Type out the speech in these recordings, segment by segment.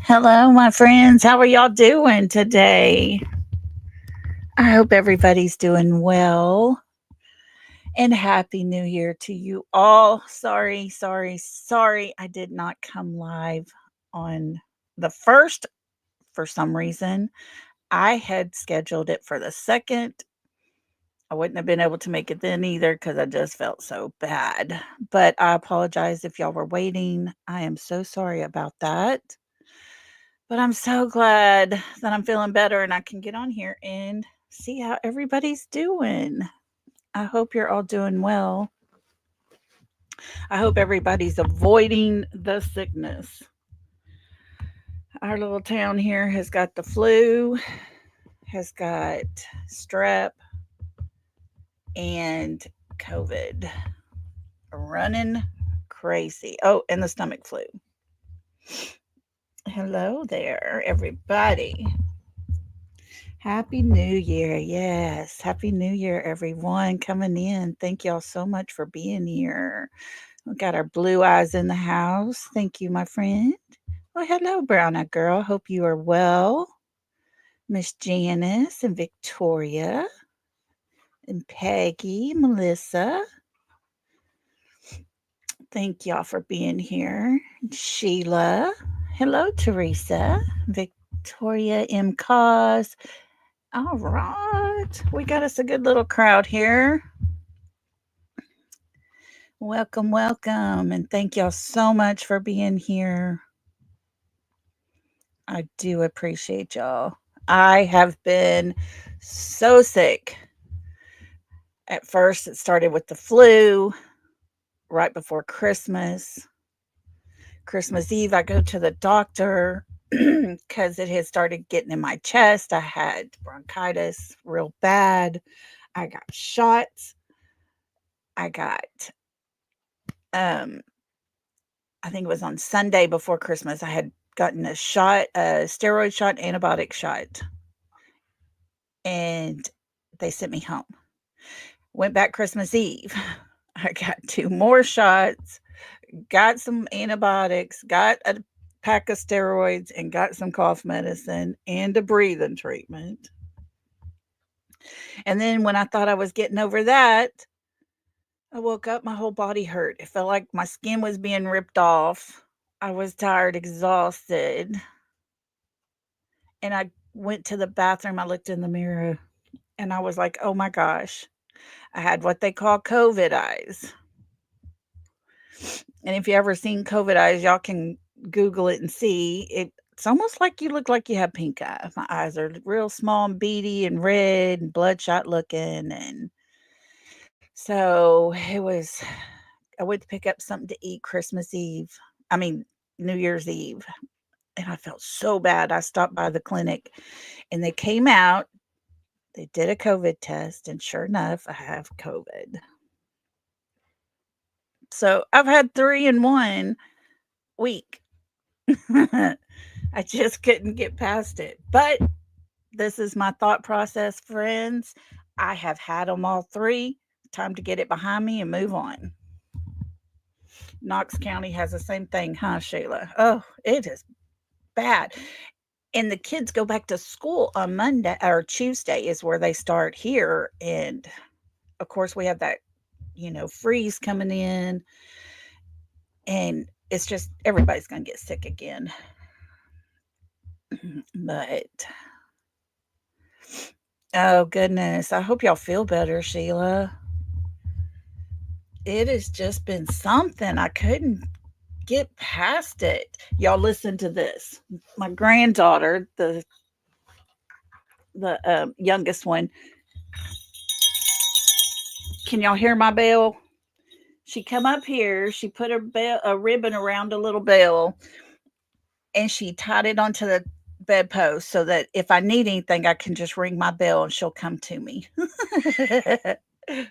Hello, my friends. How are y'all doing today? I hope everybody's doing well. And Happy New Year to you all. Sorry. I did not come live on the first for some reason. I had scheduled it for the second. I wouldn't have been able to make it then either because I just felt so bad. But I apologize if y'all were waiting. I am so sorry about that. But I'm so glad that I'm feeling better and I can get on here and see how everybody's doing. I hope you're all doing well. I hope everybody's avoiding the sickness. Our little town here has got the flu, has got strep, and COVID running crazy. Oh, and the stomach flu. Hello there, everybody. Happy New Year. Yes. Happy New Year, everyone coming in. Thank y'all so much for being here. We got our blue eyes in the house. Thank you, my friend. Well, hello, brown eyed girl. Hope you are well. Miss Janice and Victoria and Peggy, Melissa. Thank y'all for being here. Sheila. Hello, Teresa. Victoria M. Cause. All right. We got us a good little crowd here. Welcome. And thank y'all so much for being here. I do appreciate y'all. I have been so sick. At first, it started with the flu right before Christmas. Christmas Eve, I go to the doctor because it had started getting in my chest. I had bronchitis real bad. I got shots. I got um I think it was on Sunday before Christmas. I had gotten a steroid shot, antibiotic shot, and they sent me home. Went back Christmas Eve. I got two more shots, got some antibiotics, got a pack of steroids, and got some cough medicine and a breathing treatment. And then when I thought I was getting over that, I woke up, my whole body hurt. It felt like my skin was being ripped off. I was tired, exhausted. And I went to the bathroom. I looked in the mirror and I was like, oh my gosh, I had what they call COVID eyes. And if you ever seen COVID eyes, y'all can Google it and see. It's almost like you look like you have pink eye. My eyes are real small and beady and red and bloodshot looking. And so it was, I went to pick up something to eat Christmas Eve. I mean, New Year's Eve. And I felt so bad. I stopped by the clinic and they came out. They did a COVID test. And sure enough, I have COVID. So I've had 3 in 1 week. I just couldn't get past it. But this is my thought process, friends. I have had them all three. Time to get it behind me and move on. Knox County has the same thing, huh, Sheila? Oh, it is bad. And the kids go back to school on Monday or Tuesday is where they start here. And of course, we have that, freeze coming in. And it's just everybody's going to get sick again. But oh goodness, I hope y'all feel better, Sheila. It has just been something. I couldn't get past it. Y'all listen to this. My granddaughter, the youngest one, can y'all hear my bell? She come up here, she put a ribbon around a little bell, and she tied it onto the bedpost so that if I need anything, I can just ring my bell and she'll come to me.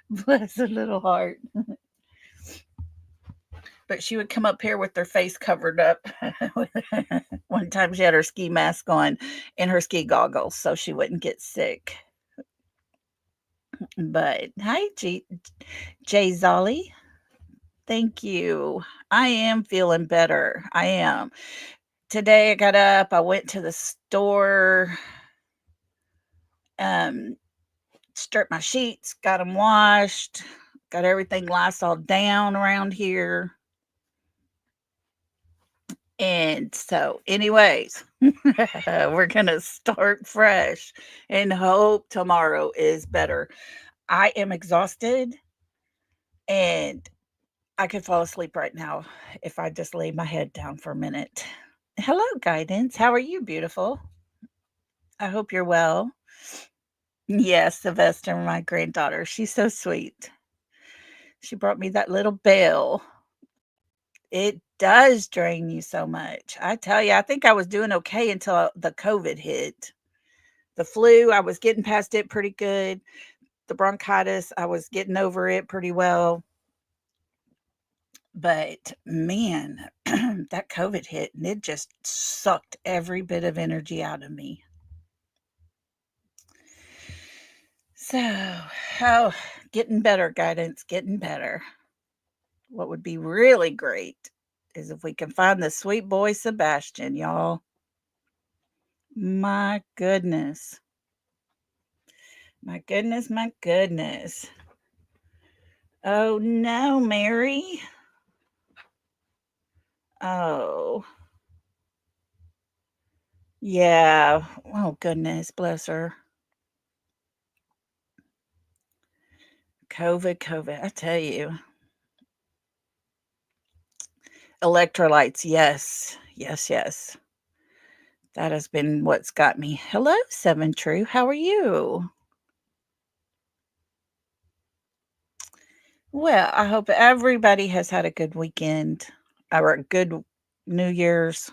Bless her little heart. But she would come up here with her face covered up. One time she had her ski mask on and her ski goggles so she wouldn't get sick. But hi, Jay Zolly. Thank you. I am feeling better. I am. today I got up, I went to the store, um, stripped my sheets, got them washed, got everything Lysol down around here. And so, anyways, we're going to start fresh and hope tomorrow is better. I am exhausted and I could fall asleep right now if I just lay my head down for a minute. Hello, Guidance. How are you, beautiful? I hope you're well. Yes, Sylvester, my granddaughter. She's so sweet. She brought me that little bell. It does drain you so much. I tell you, I think I was doing okay until the COVID hit. The flu, I was getting past it pretty good. The bronchitis, I was getting over it pretty well. But man, that COVID hit and it just sucked every bit of energy out of me. So, oh, getting better, Guidance, getting better. What would be really great is if we can find the sweet boy Sebastian, y'all. My goodness. My goodness, my goodness. Oh no, Mary. Oh. Yeah. Oh goodness, bless her. COVID. I tell you. Electrolytes, yes. Yes. That has been what's got me. Hello, Seven True. How are you? Well, I hope everybody has had a good weekend or a good New Year's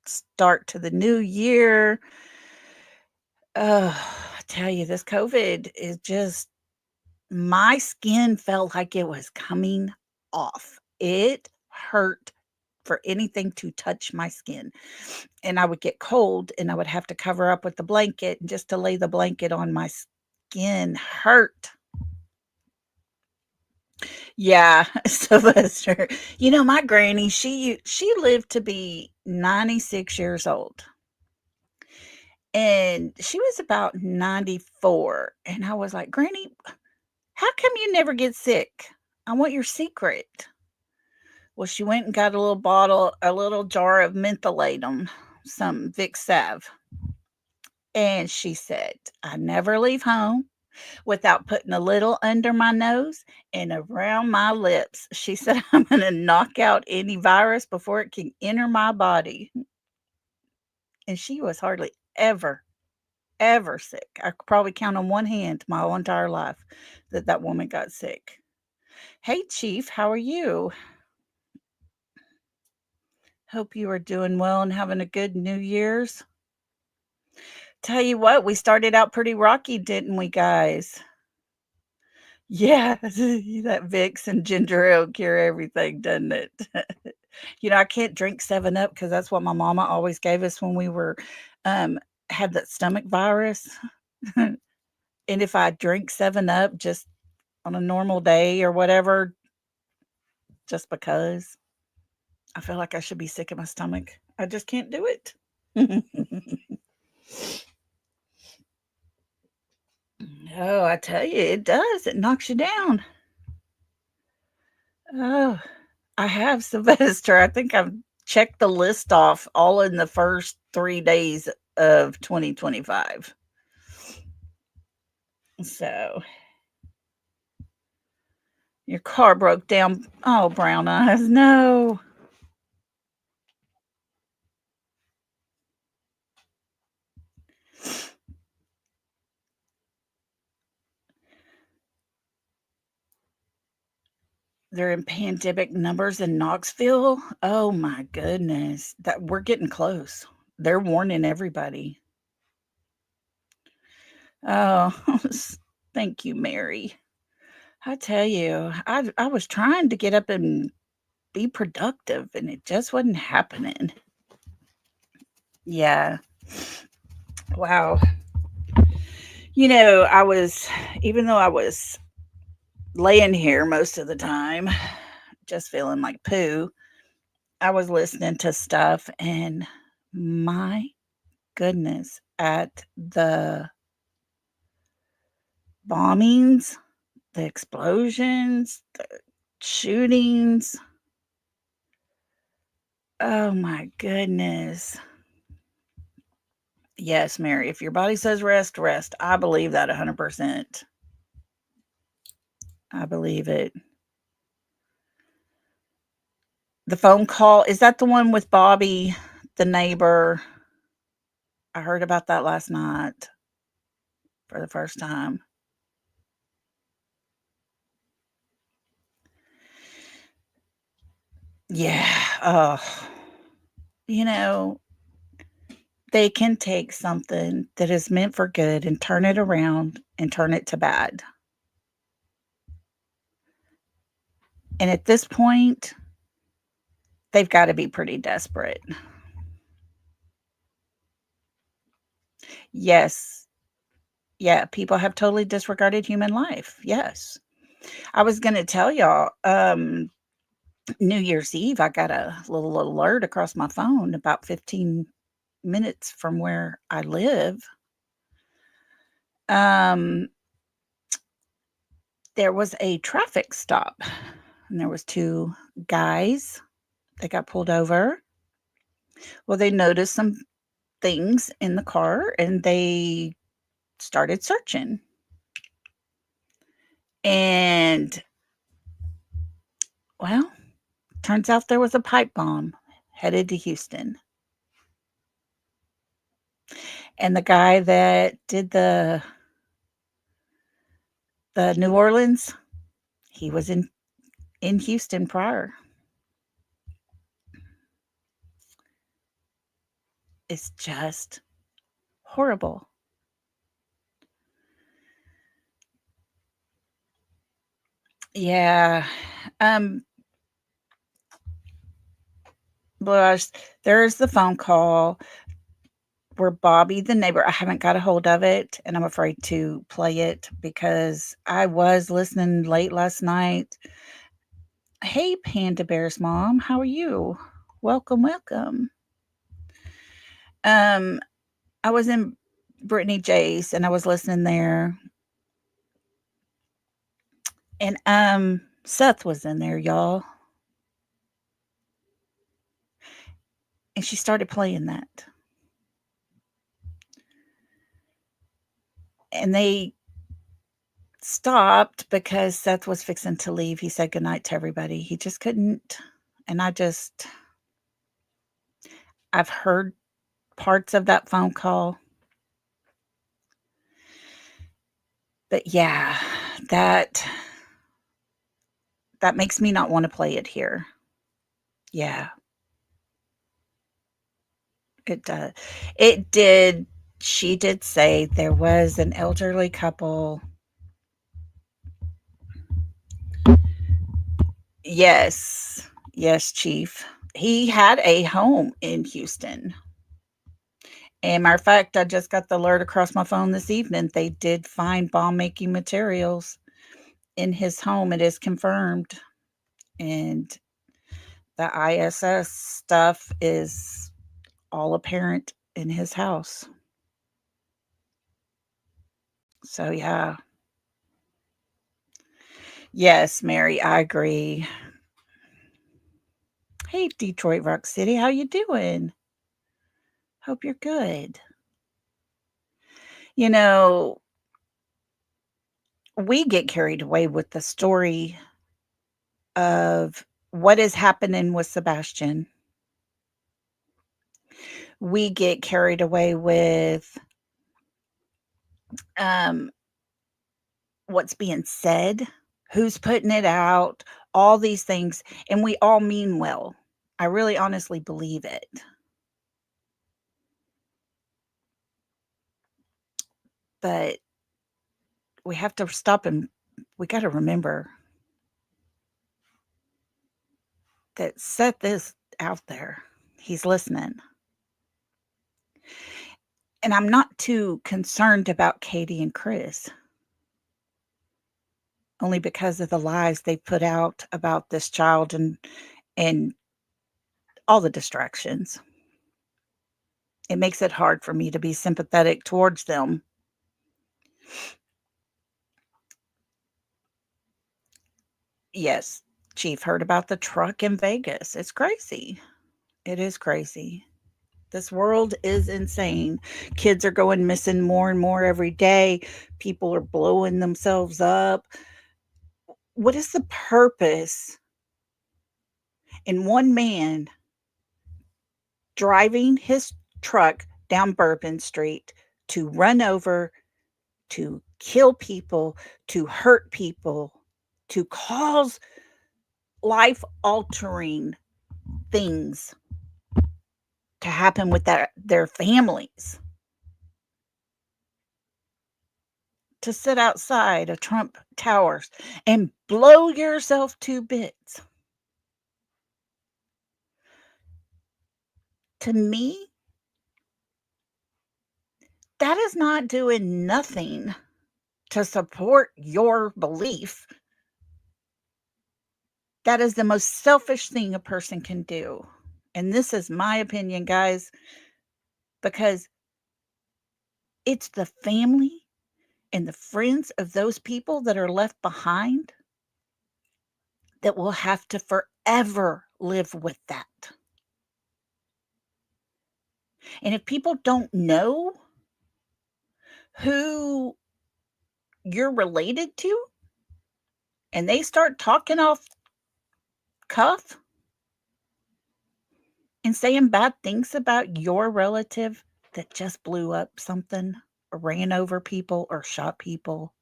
start to the new year. I tell you, this COVID is just, my skin felt like it was coming off. It hurt for anything to touch my skin. And I would get cold and I would have to cover up with the blanket, and just to lay the blanket on my skin hurt. Yeah, Sylvester. You know, my granny, she lived to be 96 years old. And she was about 94. And I was like, Granny, how come you never get sick? I want your secret. Well, she went and got a little jar of mentholatum, some Vic Sav. And she said, I never leave home without putting a little under my nose and around my lips. She said, I'm going to knock out any virus before it can enter my body. And she was hardly ever sick. I could probably count on one hand my whole entire life that woman got sick. Hey, Chief, how are you? Hope you are doing well and having a good New Year's. Tell you what, we started out pretty rocky, didn't we, guys? Yeah, that Vicks and ginger ale cure everything, doesn't it? You know, I can't drink 7 Up because that's what my mama always gave us when we were um, had that stomach virus. And if I drink 7 Up just on a normal day or whatever, just because I feel like I should be sick in my stomach, I just can't do it. Oh, I tell you, it does. It knocks you down. Oh, I have, Sylvester. I think I've checked the list off all in the first 3 days of 2025. So, your car broke down. Oh, brown eyes. No. They're in pandemic numbers in Knoxville. Oh my goodness. That we're getting close. They're warning everybody. Oh, thank you, Mary. I tell you, I was trying to get up and be productive and it just wasn't happening. Yeah. Wow. You know, even though I was laying here most of the time, just feeling like poo, I was listening to stuff, and my goodness, at the bombings, the explosions, the shootings. Oh my goodness. Yes, Mary, if your body says rest, rest. I believe that 100%. I believe it. The phone call, is that the one with Bobby, the neighbor? I heard about that last night for the first time. Yeah. Oh, you know, they can take something that is meant for good and turn it around and turn it to bad. And at this point, they've got to be pretty desperate. Yes. Yeah, people have totally disregarded human life. Yes. I was going to tell y'all, New Year's Eve, I got a little alert across my phone about 15 minutes from where I live. Um, there was a traffic stop, and there was two guys that got pulled over. Well, they noticed some things in the car, and they started searching. And, well, turns out there was a pipe bomb headed to Houston. And the guy that did the New Orleans, he was in Houston prior. It's just horrible. Yeah. Um, Blush, there's the phone call where Bobby, the neighbor, I haven't got a hold of it, and I'm afraid to play it because I was listening late last night. Hey, Panda Bear's mom, how are you? Welcome, welcome. Um, I was in Brittany J's and I was listening there, and Seth was in there, y'all, and she started playing that, and they stopped because Seth was fixing to leave. He said goodnight to everybody. He just couldn't. And I've heard parts of that phone call. But yeah, that that makes me not want to play it here. Yeah, it does. It did. She did say there was an elderly couple. Yes. Yes, chief. He had a home in Houston. And matter of fact, I just got the alert across my phone this evening. They did find bomb making materials in his home. It is confirmed. And the ISS stuff is all apparent in his house. So yeah. Yes, Mary, I agree. Hey, Detroit Rock City, how you doing? Hope you're good. You know, we get carried away with the story of what is happening with Sebastian. We get carried away with um, what's being said, who's putting it out, all these things, and we all mean well. I really honestly believe it. But we have to stop and we got to remember that Seth is out there. He's listening. And I'm not too concerned about Katie and Chris, only because of the lies they put out about this child and all the distractions. It makes it hard for me to be sympathetic towards them. Yes, Chief heard about the truck in Vegas. It's crazy. It is crazy. This world is insane. Kids are going missing more and more every day. People are blowing themselves up. What is the purpose in one man driving his truck down Bourbon Street to run over, to kill people, to hurt people, to cause life altering things to happen with their families, to sit outside of Trump Towers and blow yourself to bits? To me, that is not doing nothing to support your belief. That is the most selfish thing a person can do. And this is my opinion, guys, because it's the family and the friends of those people that are left behind that will have to forever live with that. And if people don't know who you're related to and they start talking off cuff and saying bad things about your relative that just blew up something or ran over people or shot people,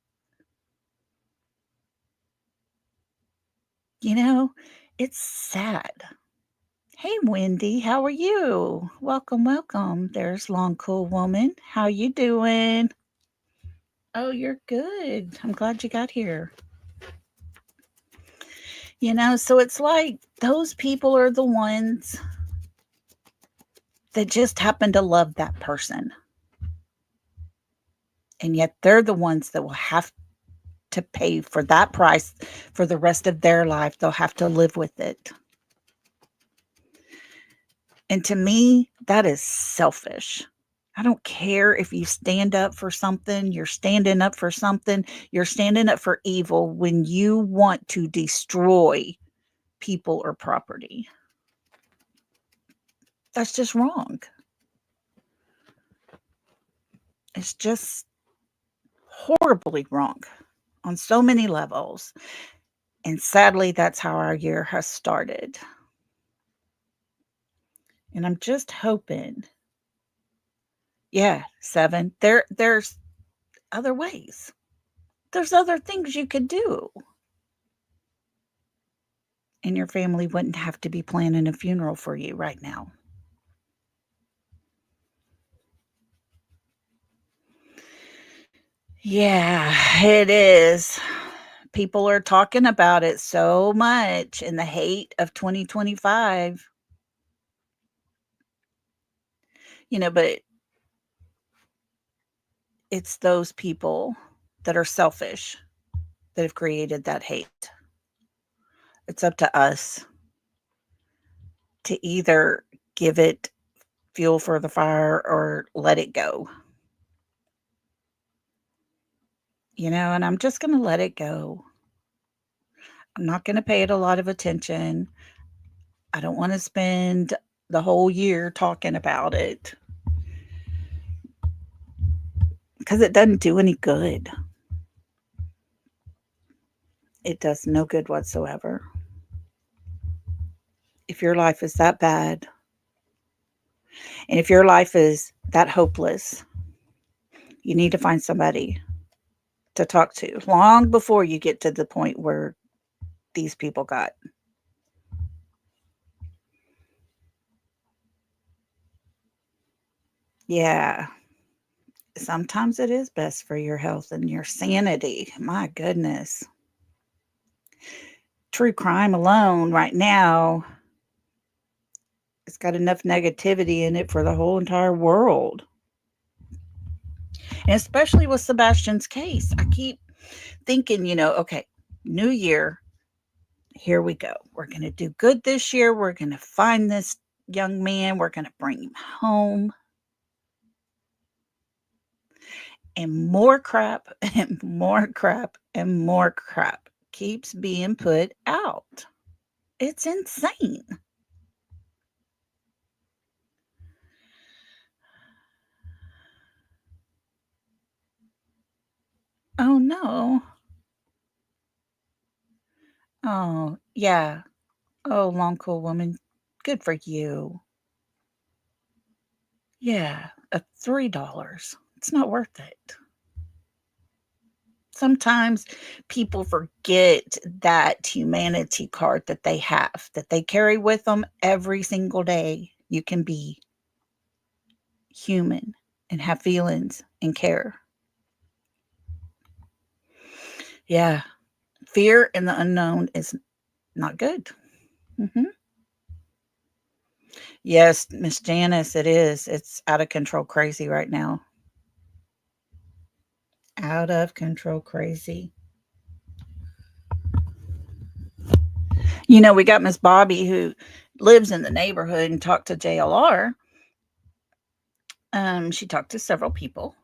you know, it's sad. Hey, Wendy, how are you? Welcome, welcome. There's Long Cool Woman. How you doing? Oh, you're good. I'm glad you got here. So it's like those people are the ones that just happen to love that person. And yet they're the ones that will have to pay for that price for the rest of their life. They'll have to live with it. And to me, that is selfish. I don't care if you stand up for something, you're standing up for something, you're standing up for evil when you want to destroy people or property. That's just wrong. It's just horribly wrong on so many levels. And sadly, that's how our year has started. And I'm just hoping, yeah, 7, there's other ways. There's other things you could do. And your family wouldn't have to be planning a funeral for you right now. Yeah, it is. People are talking about it so much in the hate of 2025. But it's those people that are selfish that have created that hate. It's up to us to either give it fuel for the fire or let it go. And I'm just going to let it go. I'm not going to pay it a lot of attention. I don't want to spend the whole year talking about it because it doesn't do any good. It does no good whatsoever. If your life is that bad, and if your life is that hopeless, you need to find somebody to talk to long before you get to the point where these people got. Yeah. Sometimes it is best for your health and your sanity. My goodness. True crime alone right now, it's got enough negativity in it for the whole entire world. And especially with Sebastian's case, I keep thinking, okay, new year, here we go. We're going to do good this year. We're going to find this young man. We're going to bring him home. And more crap and more crap and more crap keeps being put out. It's insane. Oh, no. Oh, yeah. Oh, long cool woman. Good for you. Yeah, $3. It's not worth it. Sometimes people forget that humanity card that they have, that they carry with them every single day. You can be human and have feelings and care. Yeah, fear in the unknown is not good. Mhm. Yes, Miss Janice, it is. It's out of control crazy right now. Out of control crazy. We got Miss Bobby who lives in the neighborhood and talked to JLR. She talked to several people,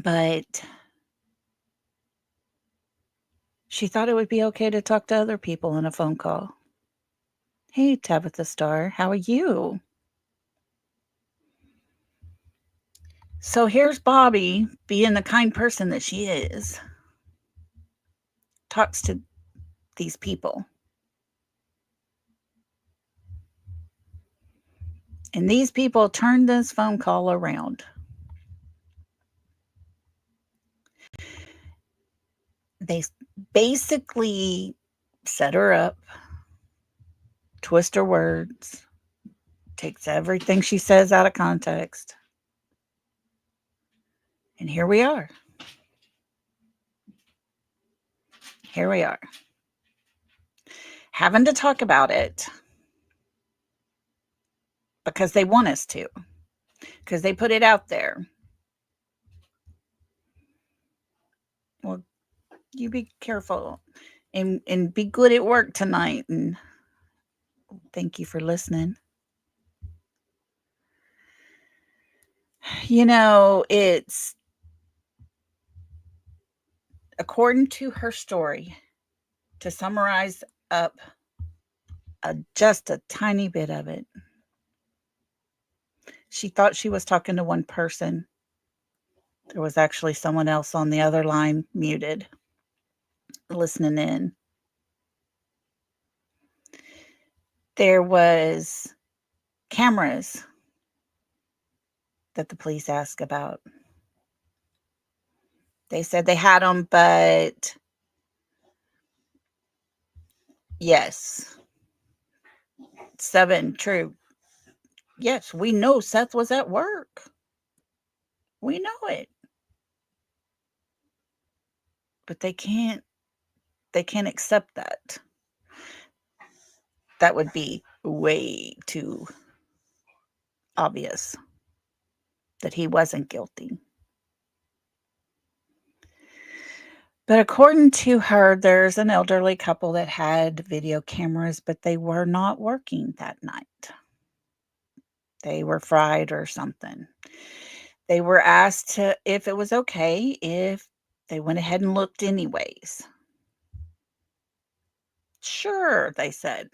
but she thought it would be okay to talk to other people on a phone call. Hey, Tabitha Star, how are you? So here's Bobby, being the kind person that she is, talks to these people. And these people turned this phone call around. They basically set her up, twist her words, takes everything she says out of context. And here we are. Here we are. Having to talk about it because they want us to, because they put it out there. Well, you be careful and be good at work tonight. And thank you for listening. It's according to her story, to summarize up just a tiny bit of it. She thought she was talking to one person. There was actually someone else on the other line, muted, listening in. There was cameras that the police asked about. They said they had them, but yes. 7, true. Yes, we know Seth was at work. We know it. But they can't accept that. That would be way too obvious that he wasn't guilty. But according to her, there's an elderly couple that had video cameras, but they were not working that night. They were fried or something. They were asked if it was okay if they went ahead and looked anyways. Sure, they said.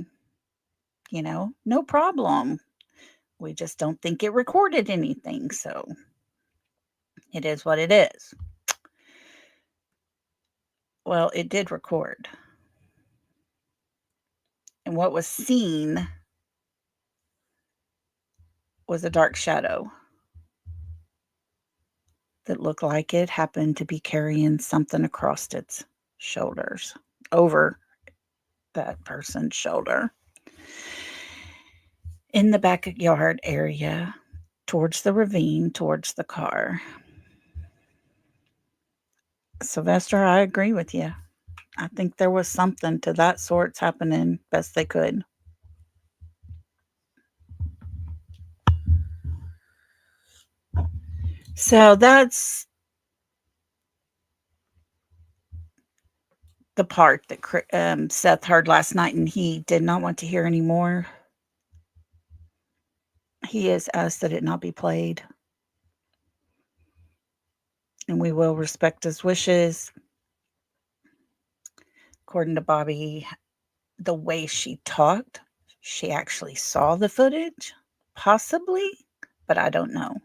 No problem. We just don't think it recorded anything, so it is what it is. Well, it did record. And what was seen was a dark shadow that looked like it happened to be carrying something across its shoulders, over that person's shoulder, in the backyard area, towards the ravine, towards the car. Sylvester, I agree with you. I think there was something to that sorts happening best they could. So that's the part that Seth heard last night and he did not want to hear anymore. He has asked that it not be played, and we will respect his wishes. According to Bobby, the way she talked, she actually saw the footage, possibly, but I don't know.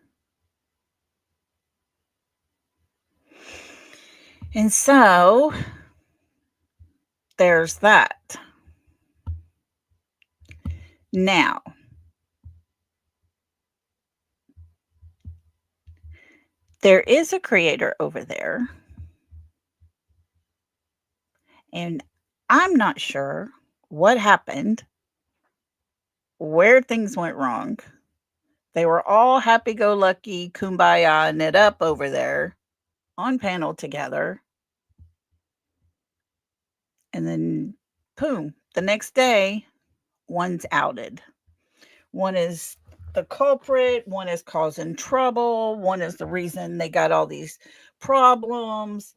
And so there's that. Now, there is a creator over there, and I'm not sure what happened, where things went wrong. They were all happy go lucky, kumbaya-ing it up over there on panel together. And then, boom, the next day, one's outed. One is the culprit, one is causing trouble, one is the reason they got all these problems.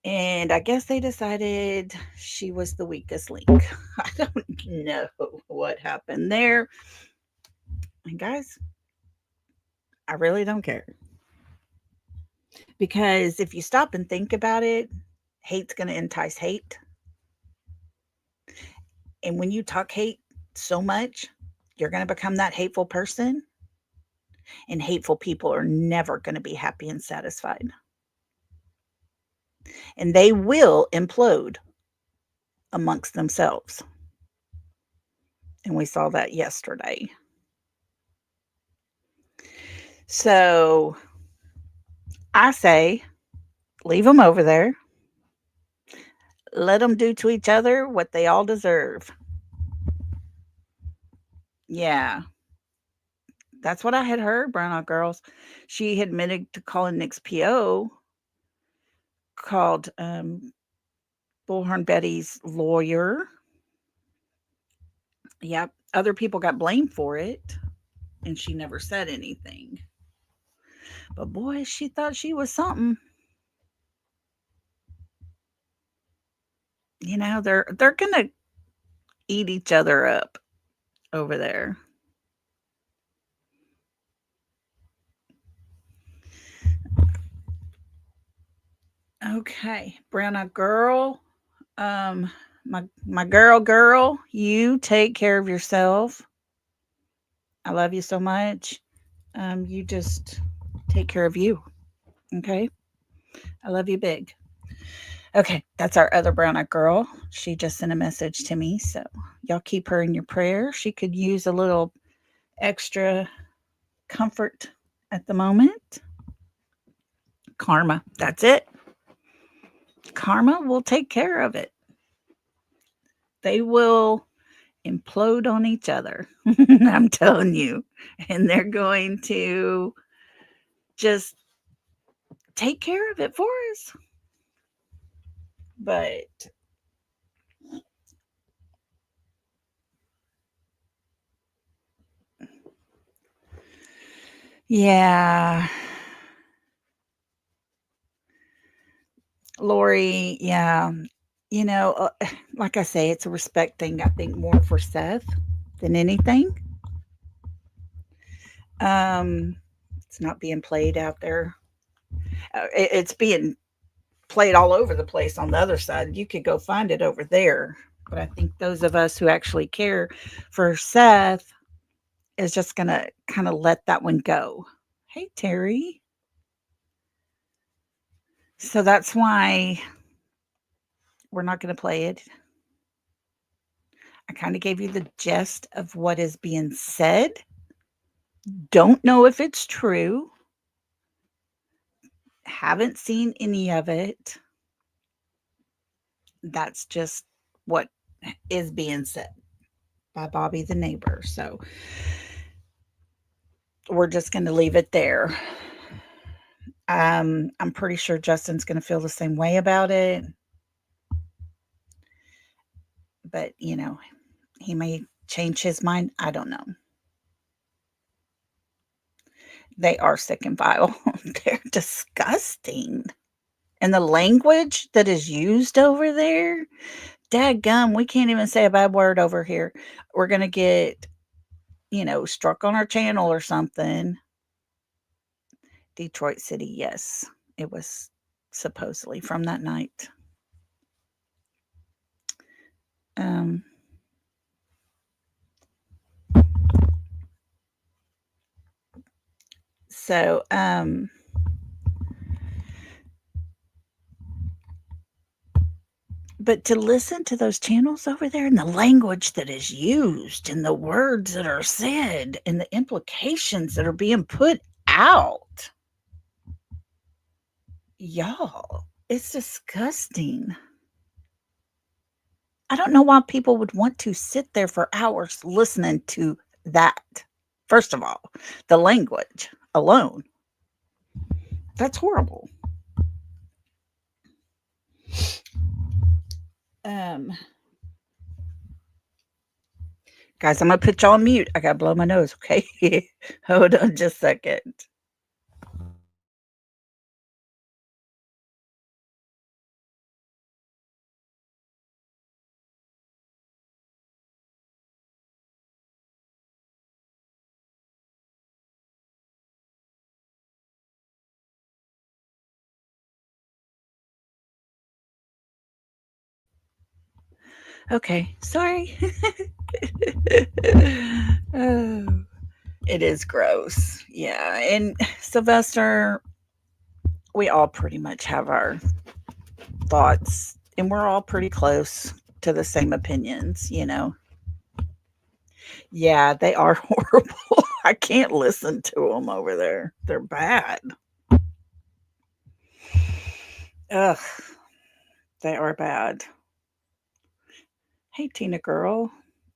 And I guess they decided she was the weakest link. I don't know what happened there. And guys, I really don't care. Because if you stop and think about it, hate's going to entice hate. And when you talk hate so much, you're going to become that hateful person. And hateful people are never going to be happy and satisfied. And they will implode amongst themselves. And we saw that yesterday. So I say, leave them over there. Let them do to each other what they all deserve. Yeah. That's what I had heard, Brown Eyed Girls. She admitted to calling Nick's PO, called Bullhorn Betty's lawyer. Yep. Other people got blamed for it, and she never said anything. But boy, she thought she was something. You know, they're gonna eat each other up over there. Okay, Brown Eyed Girl. My girl, you take care of yourself. I love you so much. You just take care of you. Okay. I love you big. Okay, that's our other Brown Eyed Girl. She just sent a message to me, so y'all keep her in your prayer. She could use a little extra comfort at the moment. Karma, that's it. Karma will take care of it. They will implode on each other. I'm telling you. And they're going to just take care of it for us. But yeah, Lori, yeah. You know, like I say, it's a respect thing, I think, more for Seth than anything. It's not being played out there. It's being played all over the place on the other side. You could go find it over there. But I think those of us who actually care for Seth is just going to kind of let that one go. Hey, Terry. So that's why we're not going to play it. I kind of gave you the gist of what is being said. Don't know if it's true. Haven't seen any of it. That's just what is being said by Bobby the neighbor. So we're just going to leave it there. I'm pretty sure Justin's going to feel the same way about it. But, you know, he may change his mind. I don't know. They are sick and vile. They're disgusting. And the language that is used over there, dadgum, we can't even say a bad word over here. We're gonna get, struck on our channel or something. Detroit City, yes. It was supposedly from that night. Um, so, but to listen to those channels over there and the language that is used and the words that are said and the implications that are being put out, y'all, it's disgusting. I don't know why people would want to sit there for hours listening to that. First of all, the language alone. That's horrible. Um, Guys, I'm gonna put y'all on mute. I gotta blow my nose, okay? Hold on just a second. Okay, sorry. Oh, it is gross. Yeah, and Sylvester, we all pretty much have our thoughts, and we're all pretty close to the same opinions. Yeah, they are horrible. I can't listen to them over there. They're bad. Ugh, they are bad. Hey, Tina girl.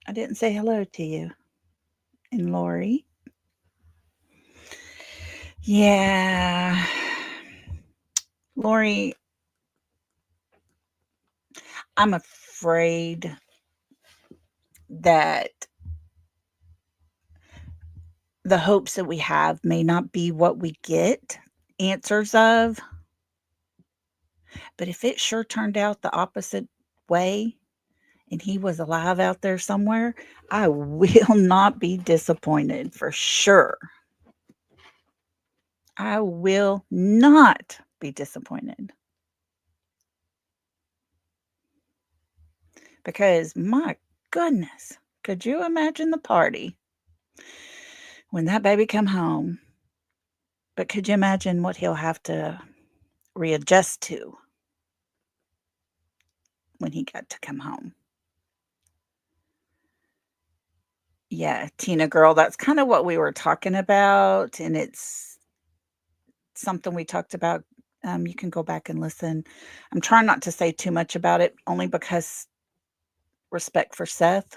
I didn't say hello to you. And Lori. Yeah. Lori, I'm afraid that the hopes that we have may not be what we get answers of. But if it sure turned out the opposite way and he was alive out there somewhere, I will not be disappointed for sure. I will not be disappointed. Because my goodness, could you imagine the party when that baby come home? But could you imagine what he'll have to readjust to when he got to come home? Yeah, Tina girl, that's kind of what we were talking about, and it's something we talked about. You can go back and listen. I'm trying not to say too much about it, only because respect for Seth.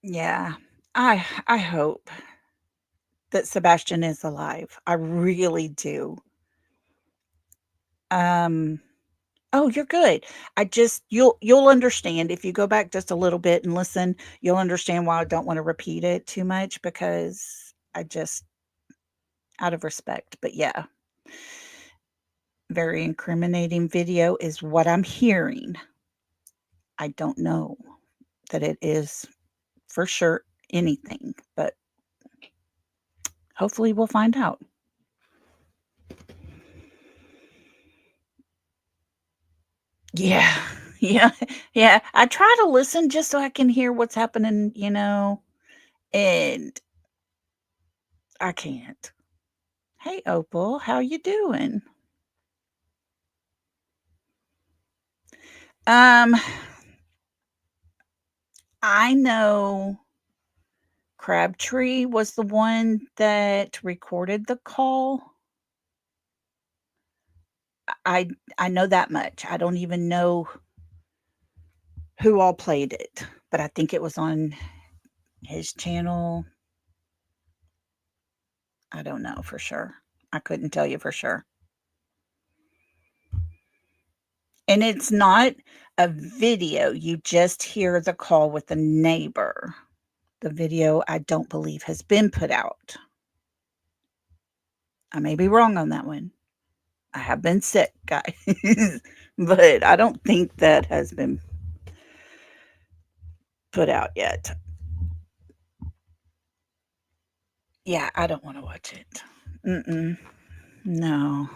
Yeah, I hope that Sebastian is alive. I really do. Um, oh, you're good. I just you'll understand if you go back just a little bit and listen, you'll understand why I don't want to repeat it too much because I just out of respect. But yeah, very incriminating video is what I'm hearing. I don't know that it is for sure anything, but hopefully we'll find out. Yeah. Yeah. Yeah. I try to listen just so I can hear what's happening, and I can't. Hey, Opal, how you doing? Um, I know Crabtree was the one that recorded the call. I I know that much. I don't even know who all played it, but I think it was on his channel. I don't know for sure. I couldn't tell you for sure. And it's not a video, you just hear the call with the neighbor. The video, I don't believe, has been put out. I may be wrong on that one. I have been sick, guys, but I don't think that has been put out yet. Yeah, I don't want to watch it. Mm-mm. No,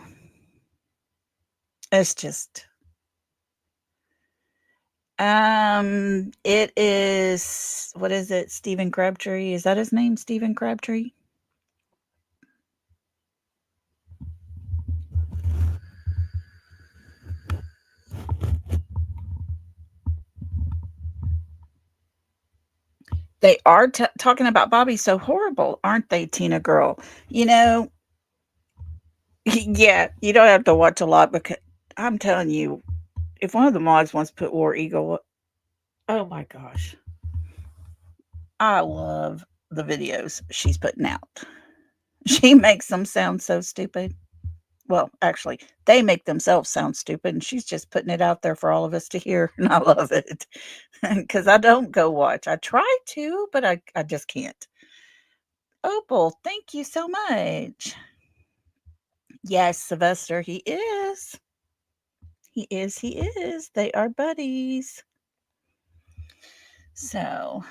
it's just. It is. What is it? Stephen Crabtree. Is that his name? Stephen Crabtree. They are talking about Bobby so horrible, aren't they, Tina girl? You know, yeah, you don't have to watch a lot because I'm telling you, if one of the mods wants to put War Eagle, oh my gosh, I love the videos she's putting out. She makes them sound so stupid. Well, actually, they make themselves sound stupid, and she's just putting it out there for all of us to hear, and I love it because I don't go watch. I try to, but I just can't. Opal, thank you so much. Yes, Sylvester, he is. He is. He is. They are buddies. So,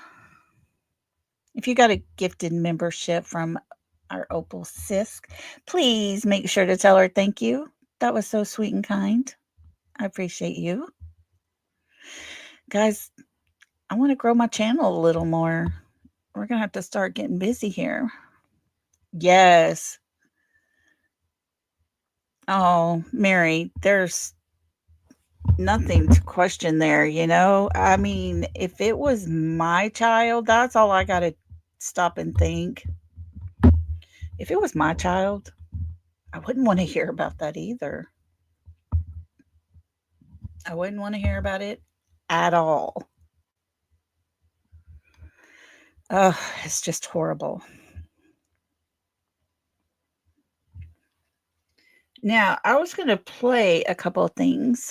if you got a gifted membership from our Opal Sisk, please make sure to tell her thank you. That was so sweet and kind. I appreciate you. Guys, I want to grow my channel a little more. We're going to have to start getting busy here. Yes. Oh, Mary, there's nothing to question there, you know? I mean, if it was my child, that's all I got to stop and think. If it was my child, I wouldn't want to hear about that either. I wouldn't want to hear about it at all. Oh, it's just horrible. Now, I was going to play a couple of things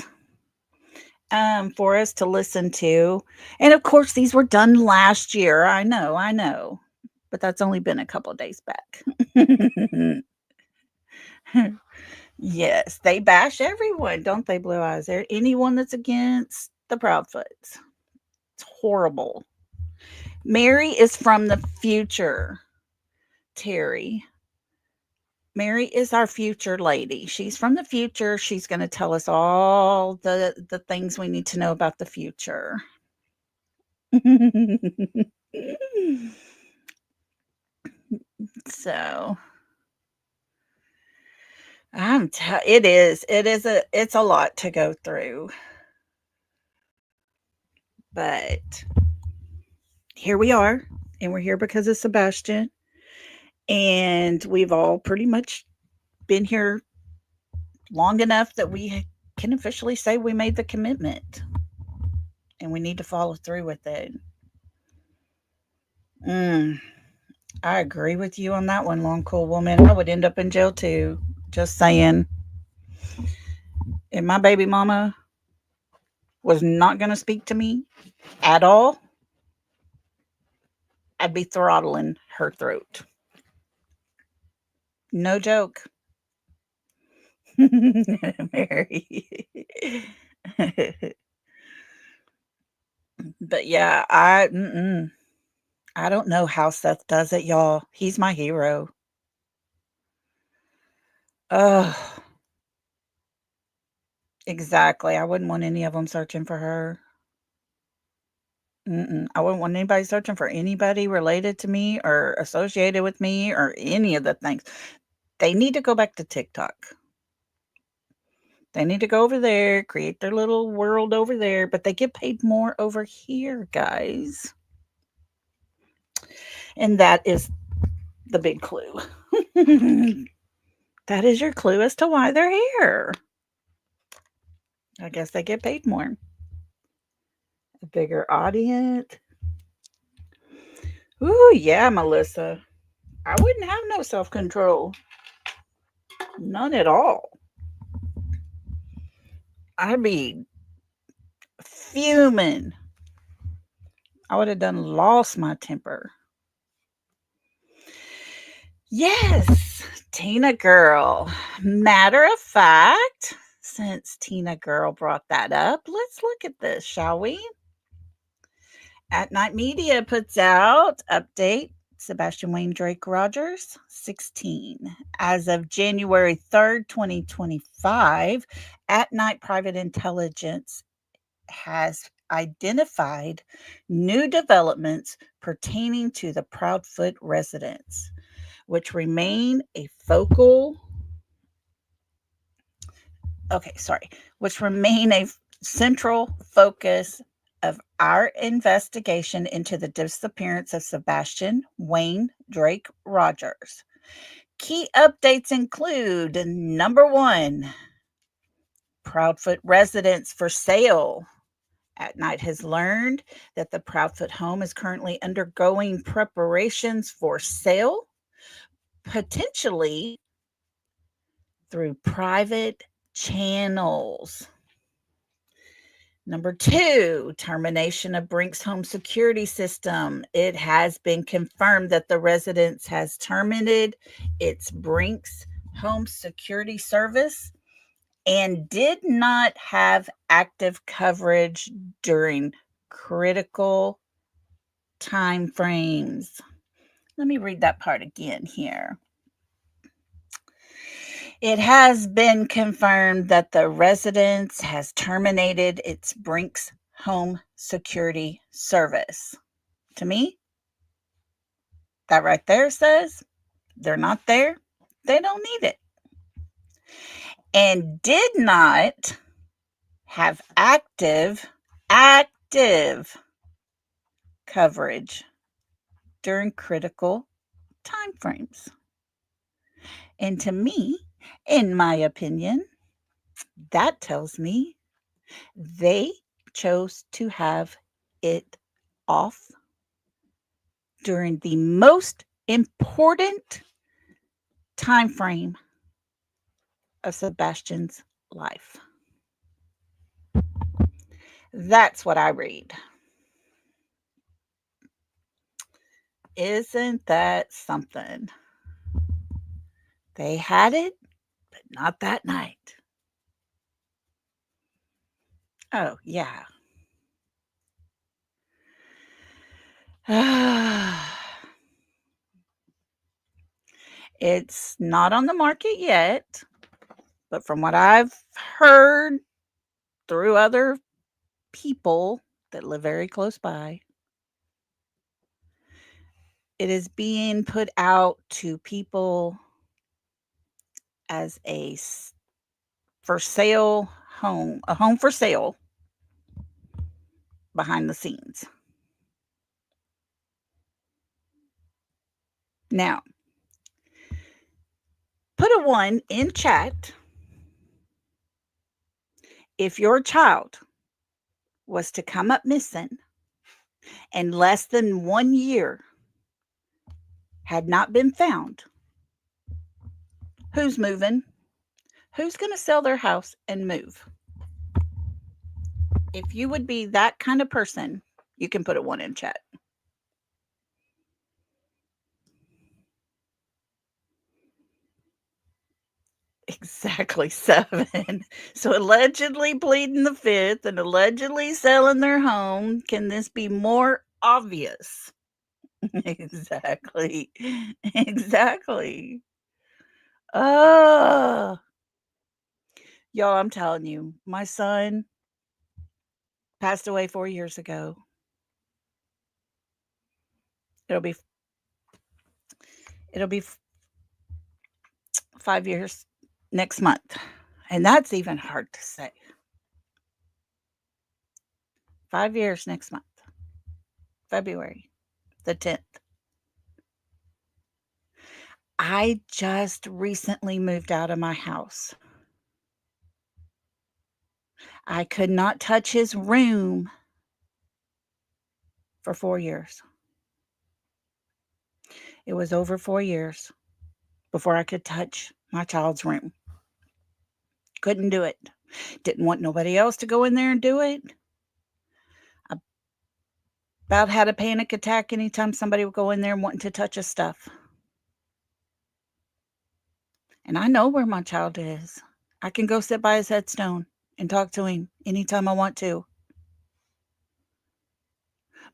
for us to listen to. And of course, these were done last year. I know. But that's only been a couple of days back. Yes, they bash everyone, don't they, Blue Eyes? There anyone that's against the Proudfoots. It's horrible. Mary is from the future, Terry. Mary is our future lady. She's from the future. She's going to tell us all the things we need to know about the future. So, it's a lot to go through. But here we are, and we're here because of Sebastian. And we've all pretty much been here long enough that we can officially say we made the commitment and we need to follow through with it. I agree with you on that one, Long Cool Woman. I would end up in jail too. Just saying. If my baby mama was not going to speak to me at all, I'd be throttling her throat. No joke. Mary. But yeah, I don't know how Seth does it, y'all. He's my hero. Oh, exactly. I wouldn't want any of them searching for her. I wouldn't want anybody searching for anybody related to me or associated with me or any of the things. They need to go back to TikTok. They need to go over there, create their little world over there, but they get paid more over here, guys. And that is the big clue. That is your clue as to why they're here. I guess they get paid more. A bigger audience. Ooh, yeah, Melissa. I wouldn't have no self control. None at all. I'd be fuming. I would have lost my temper. Yes, Tina Girl. Matter of fact, since Tina Girl brought that up, let's look at this, shall we? At Night Media puts out update Sebastian Wayne Drake Rogers 16. As of January 3rd, 2025, At Night Private Intelligence has identified new developments pertaining to the Proudfoot residents, which remain a central focus of our investigation into the disappearance of Sebastian Wayne Drake Rogers. Key updates include number one, Proudfoot residence for sale. At Night has learned that the Proudfoot home is currently undergoing preparations for sale, potentially through private channels. Number two, termination of Brink's home security system. It has been confirmed that the residence has terminated its Brink's home security service and did not have active coverage during critical time frames. Let me read that part again here. It has been confirmed that the residence has terminated its Brink's home security service. To me, that right there says they're not there. They don't need it. And did not have active coverage during critical time frames. And to me, in my opinion, that tells me they chose to have it off during the most important time frame of Sebastian's life. That's what I read. Isn't that something? They had it, but not that night. Oh, yeah. It's not on the market yet, but from what I've heard through other people that live very close by, it is being put out to people as a for sale home, a home for sale behind the scenes. Now, put a 1 in chat if your child was to come up missing and less than 1 year had not been found. Who's moving? Who's going to sell their house and move? If you would be that kind of person, you can put a 1 in chat. Exactly 7. So allegedly pleading the fifth and allegedly selling their home. Can this be more obvious? Exactly. Exactly. Oh, y'all, I'm telling you, my son passed away 4 years ago. It'll be 5 years next month. And that's even hard to say. 5 years next month. February the 10th. I just recently moved out of my house. I could not touch his room for 4 years. It was over 4 years before I could touch my child's room. Couldn't do it. Didn't want nobody else to go in there and do it. I about had a panic attack anytime somebody would go in there wanting to touch his stuff. And I know where my child is. I can go sit by his headstone and talk to him anytime I want to.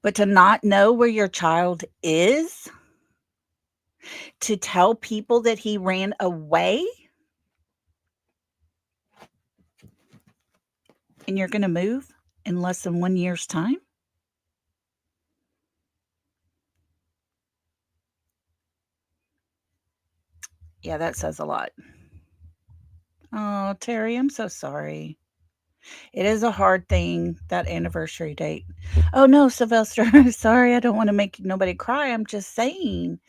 But to not know where your child is, to tell people that he ran away and you're going to move in less than 1 year's time? Yeah, that says a lot. Oh, Terry, I'm so sorry. It is a hard thing, that anniversary date. Oh, no, Sylvester, sorry, I don't wanna make nobody cry, I'm just saying,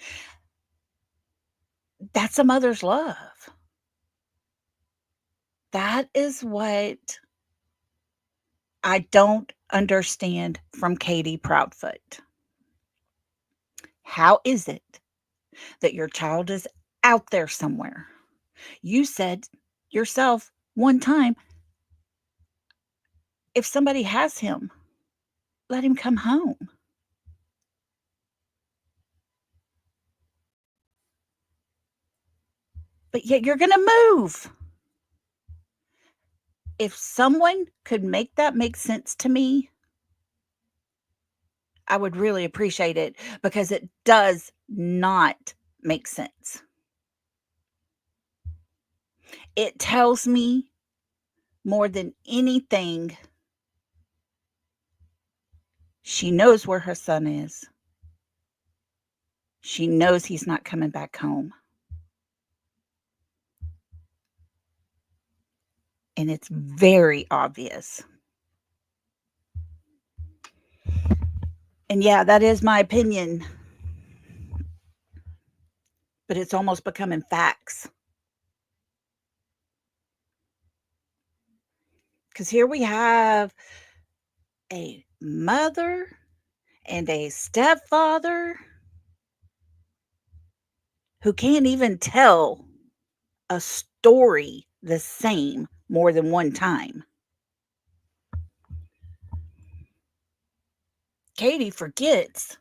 that's a mother's love. That is what I don't understand from Katie Proudfoot. How is it that your child is out there somewhere? You said yourself one time, if somebody has him, let him come home. But yet you're gonna move. If someone could make that make sense to me, I would really appreciate it because it does not make sense. It tells me more than anything, she knows where her son is. She knows he's not coming back home. And it's very obvious. And yeah, that is my opinion. But it's almost becoming facts. Because here we have a mother and a stepfather who can't even tell a story the same more than one time. Katie forgets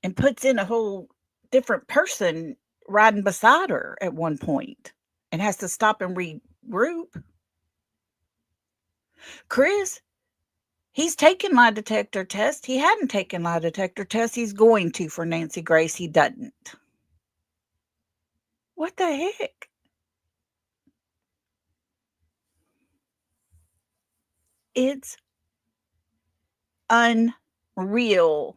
and puts in a whole different person riding beside her at one point and has to stop and regroup. Chris, he's taken lie detector test. He hadn't taken lie detector test. He's going to for Nancy Grace. He doesn't. What the heck? It's unreal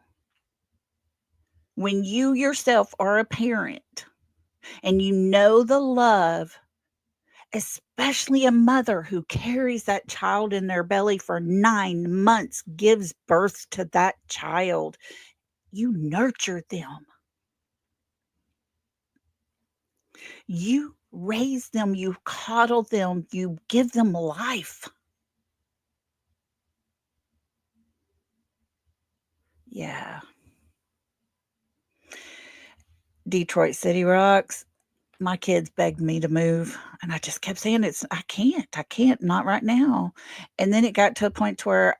when you yourself are a parent and you know the love, especially a mother who carries that child in their belly for 9 months, gives birth to that child. You nurture them. You raise them, you coddle them, you give them life. Yeah. Detroit City rocks. My kids begged me to move, and I just kept saying, I can't, not right now." And then it got to a point to where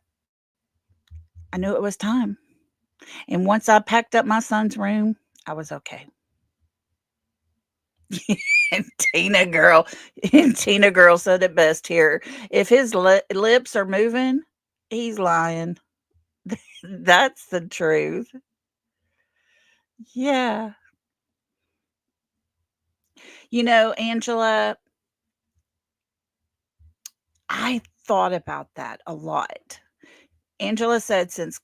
I knew it was time, and once I packed up my son's room, I was okay. And Tina girl said it best here, "If his lips are moving, he's lying." That's the truth. Yeah. Angela, I thought about that a lot. Angela said since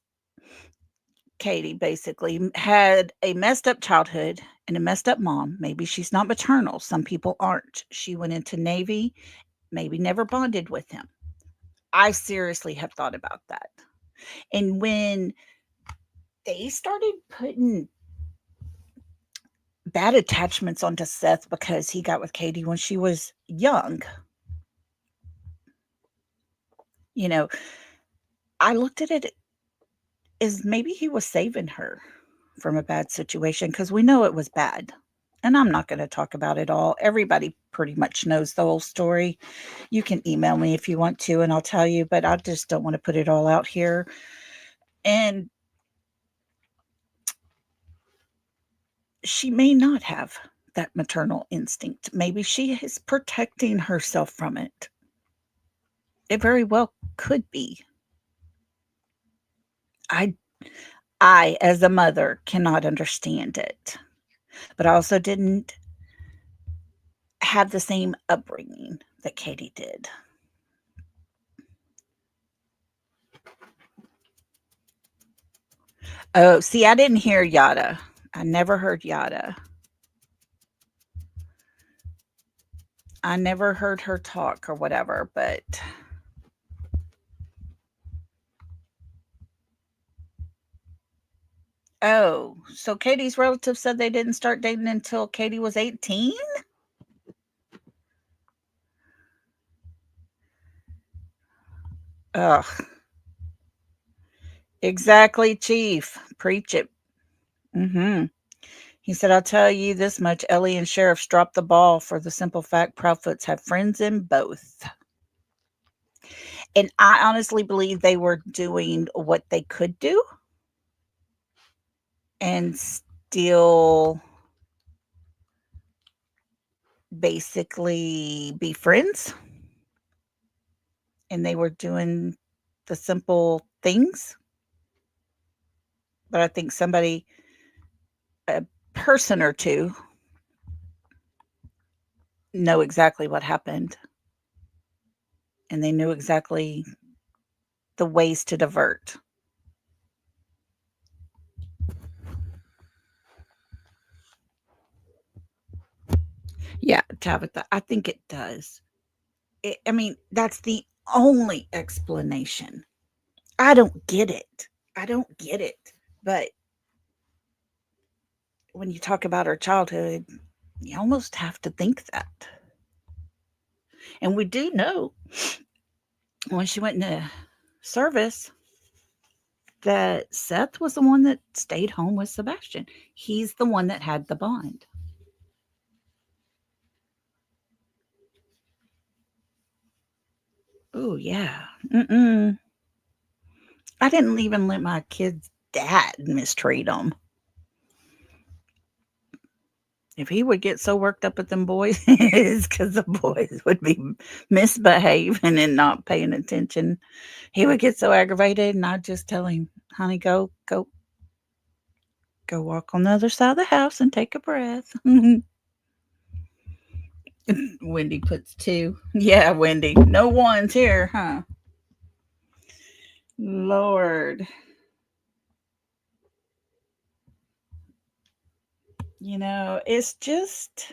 Katie basically had a messed up childhood and a messed up mom, maybe she's not maternal. Some people aren't. She went into Navy, maybe never bonded with him. I seriously have thought about that. And when they started putting bad attachments onto Seth because he got with Katie when she was young, you know, I looked at it as maybe he was saving her from a bad situation because we know it was bad. And I'm not going to talk about it all. Everybody pretty much knows the whole story. You can email me if you want to, and I'll tell you, but I just don't want to put it all out here. And she may not have that maternal instinct. Maybe she is protecting herself from it. It very well could be. I as a mother cannot understand it. But I also didn't have the same upbringing that Katie did. Oh, see, I didn't hear yada. I never heard yada. I never heard her talk or whatever, but oh, so Katie's relatives said they didn't start dating until Katie was 18? Ugh. Exactly, Chief. Preach it. Mm-hmm. He said, I'll tell you this much, Ellie and Sheriffs dropped the ball for the simple fact Proudfoots have friends in both. And I honestly believe they were doing what they could do and still basically be friends. And they were doing the simple things. But I think somebody, a person or two, know exactly what happened. And they knew exactly the ways to divert. Yeah, Tabitha, I think it does. I mean, that's the only explanation. I don't get it. I don't get it. But when you talk about her childhood, you almost have to think that. And we do know when she went into service that Seth was the one that stayed home with Sebastian. He's the one that had the bond. Oh, yeah. Mm-mm. I didn't even let my kid's dad mistreat him. If he would get so worked up at them boys, it's because the boys would be misbehaving and not paying attention. He would get so aggravated, and I'd just tell him, honey, go walk on the other side of the house and take a breath. Wendy puts two. Yeah, Wendy. No ones here, huh? Lord. It's just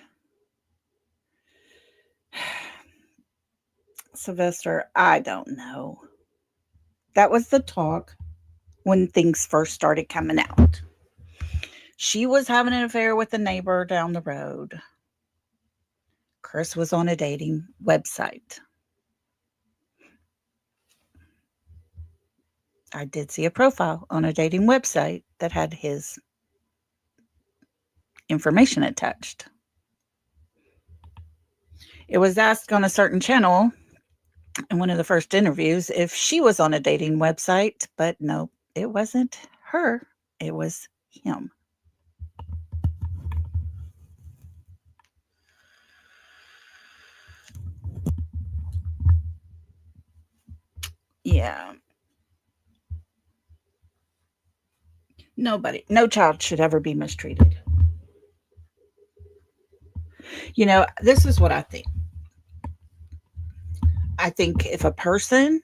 Sylvester, I don't know. That was the talk when things first started coming out. She was having an affair with a neighbor down the road. Chris was on a dating website. I did see a profile on a dating website that had his information attached. It was asked on a certain channel in one of the first interviews if she was on a dating website, but no, it wasn't her. It was him. Yeah. No child should ever be mistreated. This is what I think. I think if a person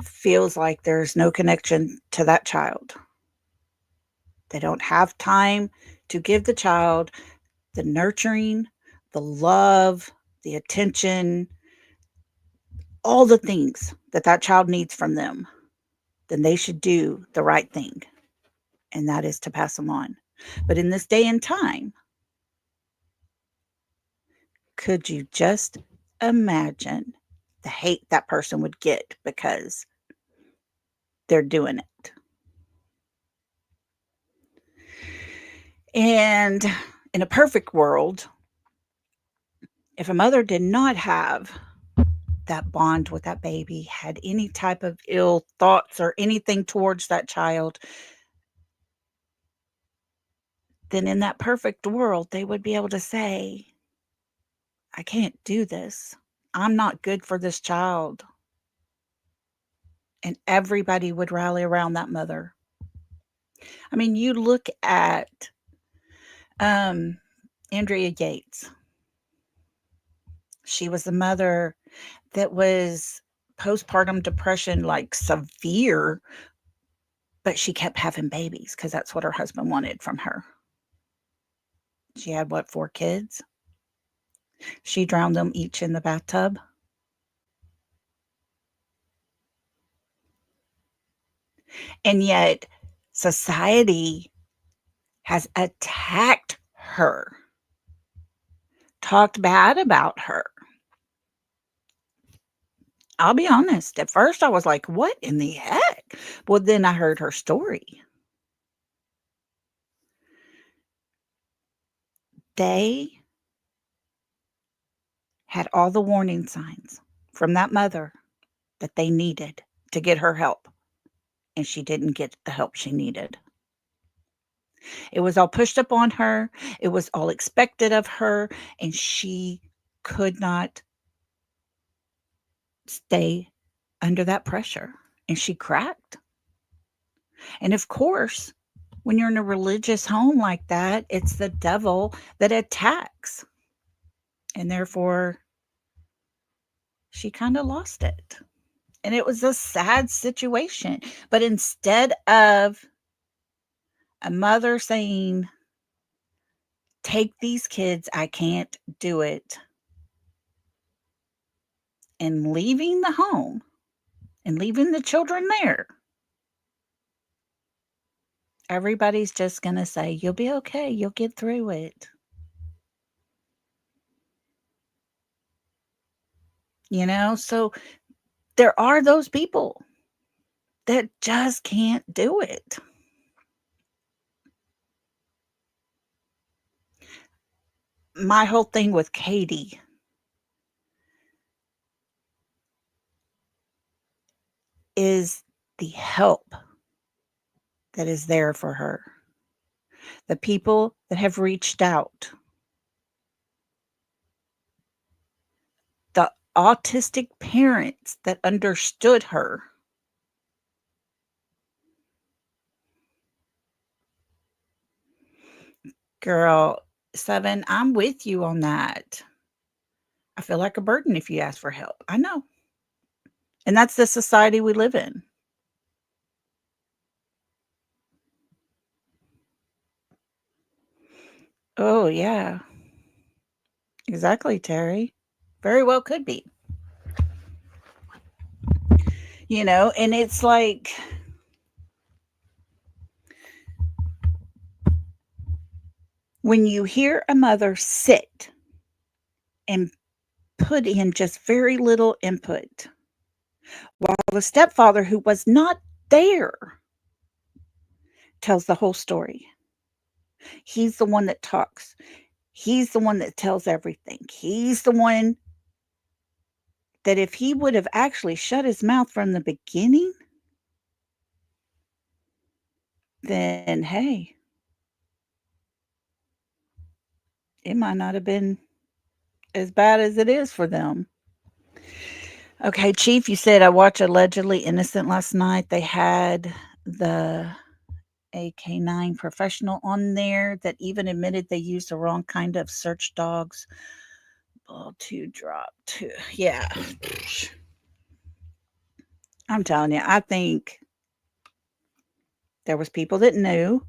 feels like there's no connection to that child, they don't have time to give the child the nurturing, the love, the attention, all the things that that child needs from them, then they should do the right thing, and that is to pass them on. But in this day and time, could you just imagine the hate that person would get because they're doing it? And in a perfect world, if a mother did not have that bond with that baby, had any type of ill thoughts or anything towards that child, then in that perfect world, they would be able to say, I can't do this. I'm not good for this child. And everybody would rally around that mother. I mean, you look at um, Andrea Yates. She was the mother that was postpartum depression, like severe, but she kept having babies because that's what her husband wanted from her. She had what, 4 kids? She drowned them each in the bathtub. And yet, society has attacked her, talked bad about her. I'll be honest, at first I was like, what in the heck? Well, then I heard her story. They had all the warning signs from that mother that they needed to get her help, and she didn't get the help she needed. It was all pushed up on her, it was all expected of her, and she could not stay under that pressure, and she cracked. And of course, when you're in a religious home like that, it's the devil that attacks. And therefore, she kind of lost it. And it was a sad situation. But instead of a mother saying, take these kids, I can't do it, and leaving the home and leaving the children there, everybody's just going to say, you'll be okay. You'll get through it. So there are those people that just can't do it. My whole thing with Katie is the help that is there for her. The people that have reached out, the autistic parents that understood her. Girl, 7, I'm with you on that. I feel like a burden if you ask for help. I know. And that's the society we live in. Oh, yeah. Exactly, Terry. Very well could be. And it's like, when you hear a mother sit and put in just very little input, while the stepfather, who was not there, tells the whole story. He's the one that talks. He's the one that tells everything. He's the one that, if he would have actually shut his mouth from the beginning, then hey, it might not have been as bad as it is for them. Okay, Chief, you said I watched Allegedly Innocent last night. They had the AK9 professional on there that even admitted they used the wrong kind of search dogs. Ball 2 drop 2. Yeah. I'm telling you, I think there was people that knew.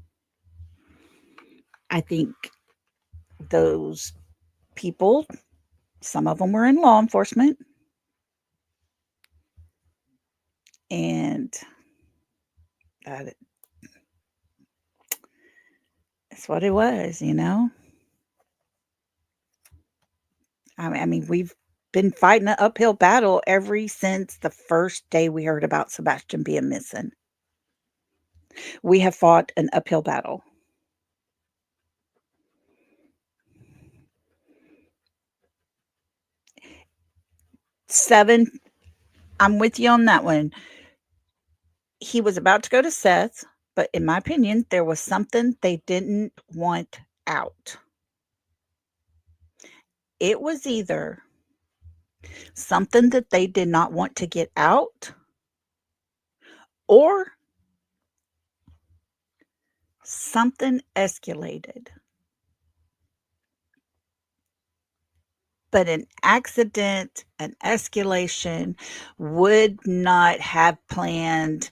I think those people, some of them were in law enforcement. And that's what it was. I mean, we've been fighting an uphill battle ever since the first day we heard about Sebastian being missing. We have fought an uphill battle. Seven, I'm with you on that one. He was about to go to Seth, But in my opinion, there was something they didn't want out. It was either something that they did not want to get out or something escalated. But an accident, an escalation would not have planned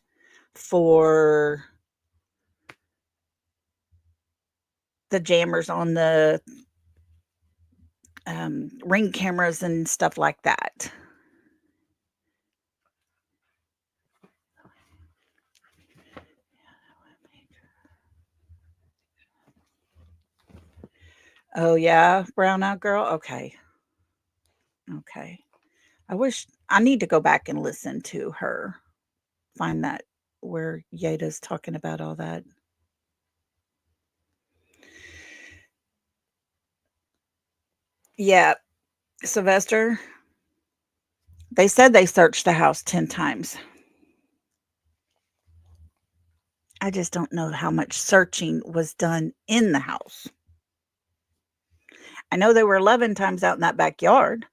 for the jammers on the ring cameras and stuff like that. Oh, yeah, brown out girl? Okay, okay. I need to go back and listen to her, find that where Yeda's talking about all that. Yeah, Sylvester, they said they searched the house 10 times. I just don't know how much searching was done in the house. I know they were 11 times out in that backyard.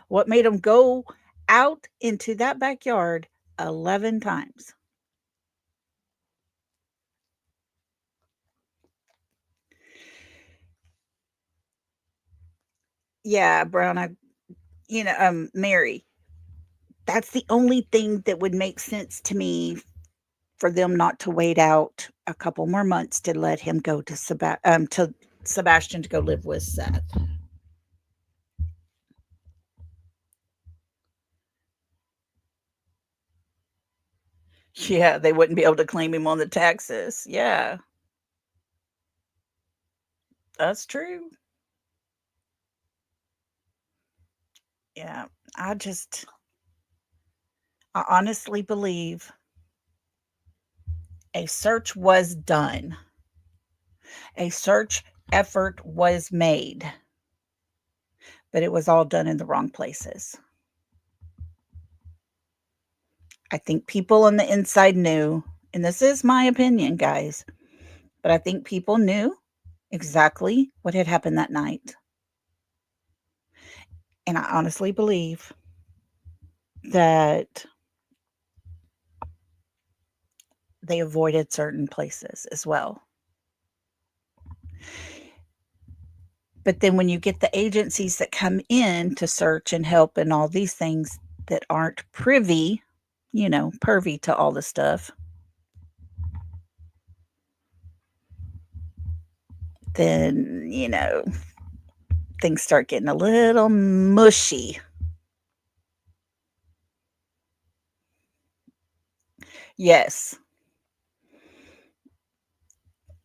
What made them go out into that backyard 11 times? Yeah, Brown, Mary, that's the only thing that would make sense to me for them not to wait out a couple more months to let him go to Sebastian to go live with Seth. Yeah, they wouldn't be able to claim him on the taxes. Yeah, that's true. Yeah, I just I honestly believe a search was done. A search effort was made, but it was all done in the wrong places. I think people on the inside knew, and this is my opinion, guys, but I think people knew exactly what had happened that night. And I honestly believe that they avoided certain places as well. But then when you get the agencies that come in to search and help and all these things that aren't pervy to all the stuff, then, things start getting a little mushy. Yes.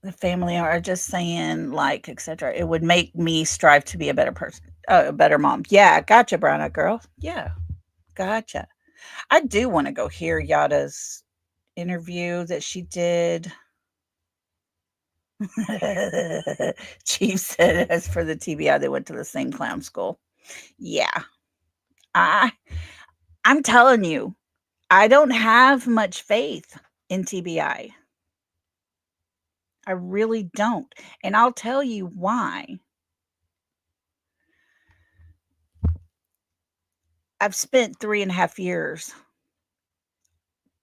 The family are just saying, like, etc. It would make me strive to be a better person, a better mom. Yeah, gotcha, brown eyed girl. Yeah, gotcha. I do want to go hear Yada's interview that she did. Chief said, as for the TBI, they went to the same clown school. Yeah, I I'm telling you, I don't have much faith in TBI. I really don't, and I'll tell you why. I've spent 3.5 years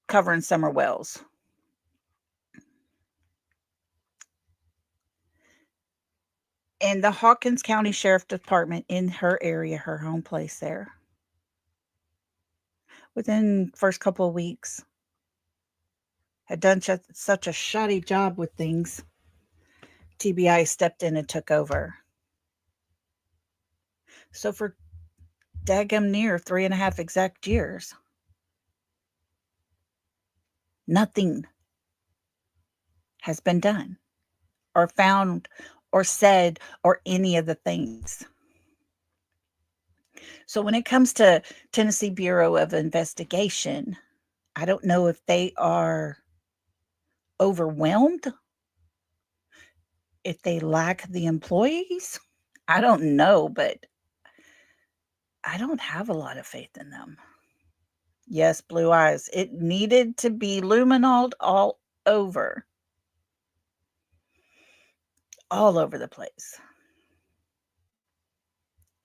covering summer wells. And the Hawkins County Sheriff Department in her area, her home place there, within first couple of weeks, had done such a shoddy job with things. TBI stepped in and took over. So for daggum near 3.5 exact years, nothing has been done or found or said or any of the things. So when it comes to Tennessee Bureau of Investigation, I don't know if they are overwhelmed, if they lack the employees. I don't know, but I don't have a lot of faith in them. Yes, blue eyes. It needed to be luminol over the place.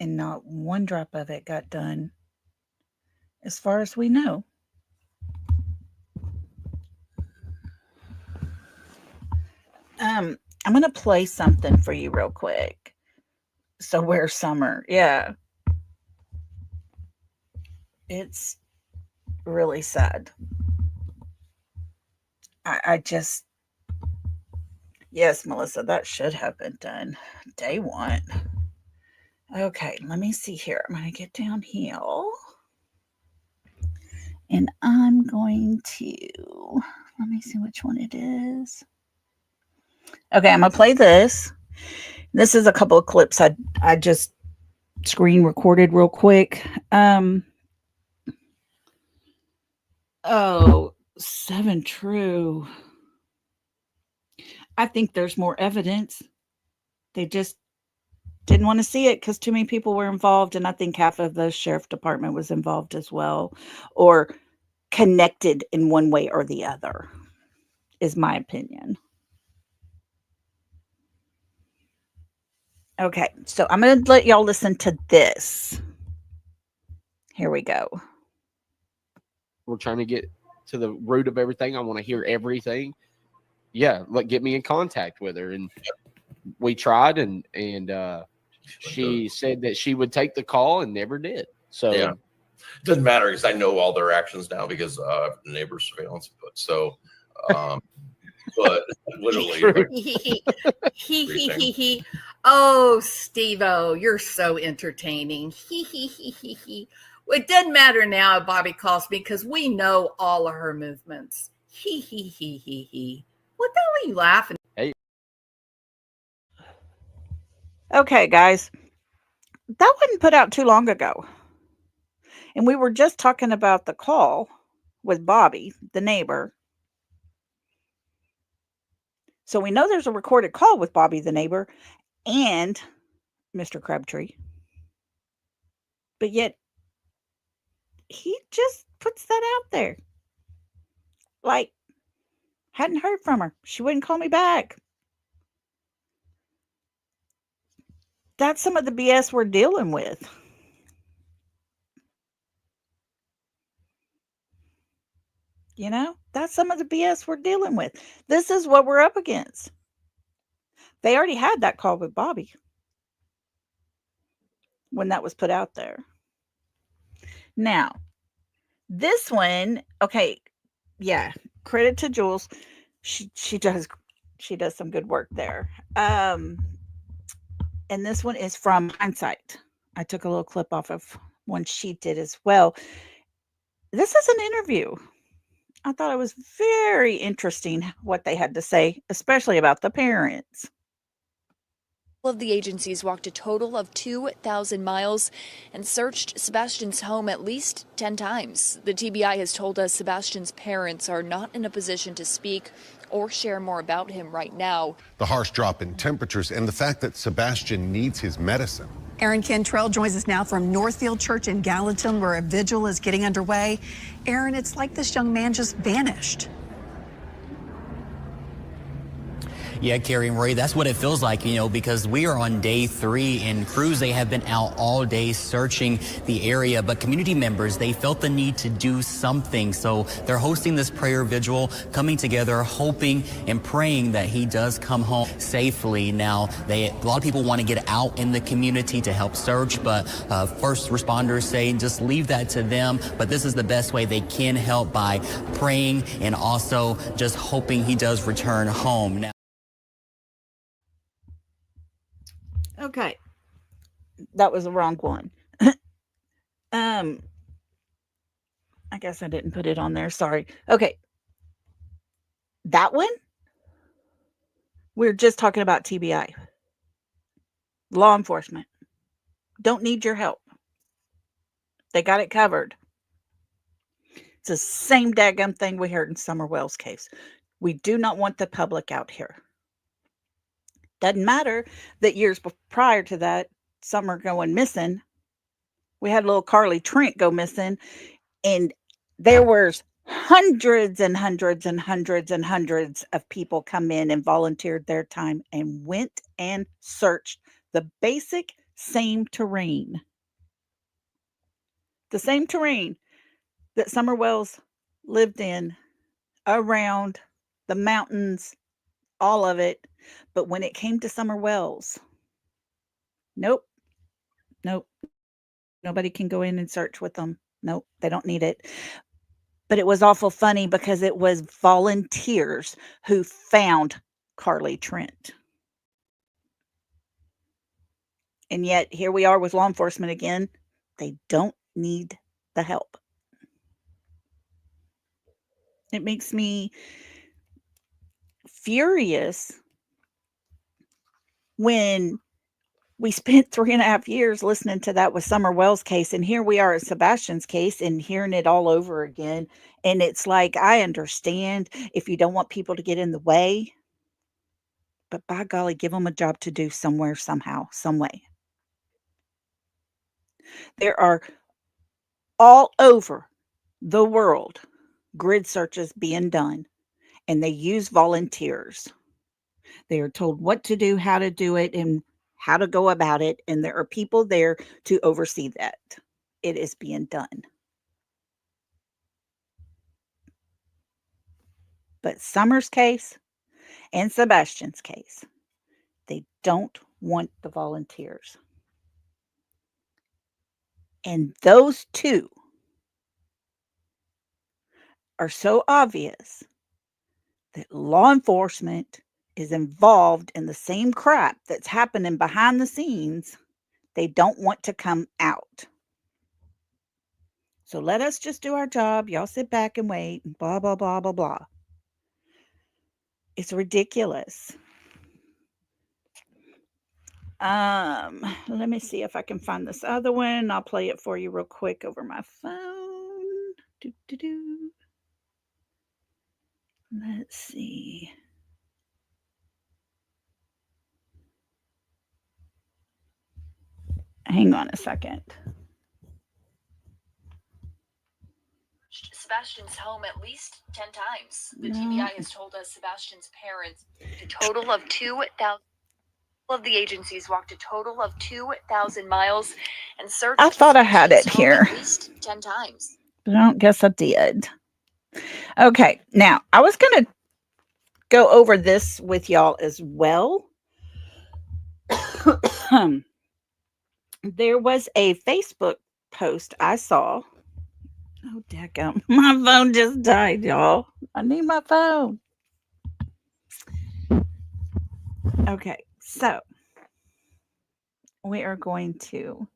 And not one drop of it got done, as far as we know. I'm going to play something for you real quick. So where's Summer? Yeah. It's really sad. I just, yes, Melissa, that should have been done day one. Okay, let me see here. I'm going to get down here. And I'm going to, let me see which one it is. Okay, I'm going to play this. This is a couple of clips I just screen recorded real quick. Oh, 7 true. I think there's more evidence. They just didn't want to see it because too many people were involved, and I think half of the sheriff department was involved as well, or connected in one way or the other, is my opinion. Okay, so I'm going to let y'all listen to this. Here we go. We're trying to get to the root of everything. I want to hear everything. Yeah, get me in contact with her. And we tried, and she said that she would take the call and never did. So yeah, it doesn't matter because I know all their actions now because the neighbor surveillance. But literally, oh, Steve-O, you're so entertaining. It doesn't matter now if Bobby calls me because we know all of her movements. What the hell are you laughing? Hey. Okay, guys. That wasn't put out too long ago. And we were just talking about the call with Bobby, the neighbor. So we know there's a recorded call with Bobby, the neighbor, and Mr. Crabtree. But yet, he just puts that out there. Like, hadn't heard from her. She wouldn't call me back. That's some of the BS we're dealing with. You know, that's some of the BS we're dealing with. This is what we're up against. They already had that call with Bobby when that was put out there. Now, this one, okay, yeah, credit to Jules. She does some good work there. And this one is from Hindsight. I took a little clip off of one she did as well. This is an interview. I thought it was very interesting what they had to say, especially about the parents. All of the agencies walked a total of 2,000 miles and searched Sebastian's home at least 10 times. The TBI has told us Sebastian's parents are not in a position to speak or share more about him right now. The harsh drop in temperatures and the fact that Sebastian needs his medicine. Aaron Cantrell joins us now from Northfield Church in Gallatin, where a vigil is getting underway. Aaron, it's like this young man just vanished. Yeah, Carrie and Roy, that's what it feels like, because we are on day 3 and crews, they have been out all day searching the area. But community members, they felt the need to do something. So they're hosting this prayer vigil, coming together, hoping and praying that he does come home safely. Now, a lot of people want to get out in the community to help search, but first responders say just leave that to them. But this is the best way they can help, by praying and also just hoping he does return home. Now, okay, that was the wrong one. I guess I didn't put it on there. Sorry. Okay, that one, we're just talking about TBI. Law enforcement don't need your help. They got it covered. It's the same daggum thing we heard in Summer Wells' case. We do not want the public out here. Doesn't matter that years prior to that, Summer going missing, we had little Carly Trent go missing, and there was hundreds and hundreds and hundreds and hundreds of people come in and volunteered their time and went and searched the basic same terrain. The same terrain that Summer Wells lived in, around the mountains, all of it. But when it came to Summer Wells, nope, nope, nobody can go in and search with them. Nope, they don't need it. But it was awful funny because it was volunteers who found Carly Trent. And yet here we are with law enforcement again. They don't need the help. It makes me furious when we spent 3.5 years listening to that with Summer Wells' case, and here we are at Sebastian's case and hearing it all over again. And it's like, I understand if you don't want people to get in the way, but by golly, give them a job to do somewhere, somehow, some way. There are all over the world grid searches being done, and they use volunteers. They are told what to do, how to do it, and how to go about it, and there are people there to oversee that. It is being done. But Summer's case and Sebastian's case, they don't want the volunteers. And those two are so obvious that law enforcement is involved in the same crap that's happening behind the scenes. They don't want to come out. So let us just do our job. Y'all sit back and wait, and blah, blah, blah, blah, blah. It's ridiculous. Let me see if I can find this other one. I'll play it for you real quick over my phone. Let's see. Hang on a second. Sebastian's home at least 10 times. The TBI has told us Sebastian's parents a total of 2,000. Of the agencies walked a total of 2,000 miles and searched. I thought I had it here. At least 10 times. But I don't guess I did. Okay, now I was going to go over this with y'all as well. There was a Facebook post I saw. Oh, daggum. My phone just died, y'all. I need my phone. Okay, so we are going to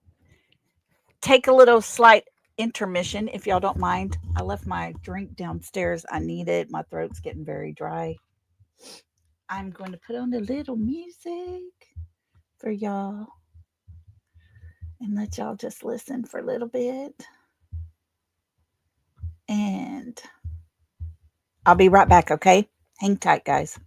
take a little slight intermission, if y'all don't mind. I left my drink downstairs. I need it. My throat's getting very dry. I'm going to put on a little music for y'all and let y'all just listen for a little bit. And I'll be right back, okay? Hang tight, guys.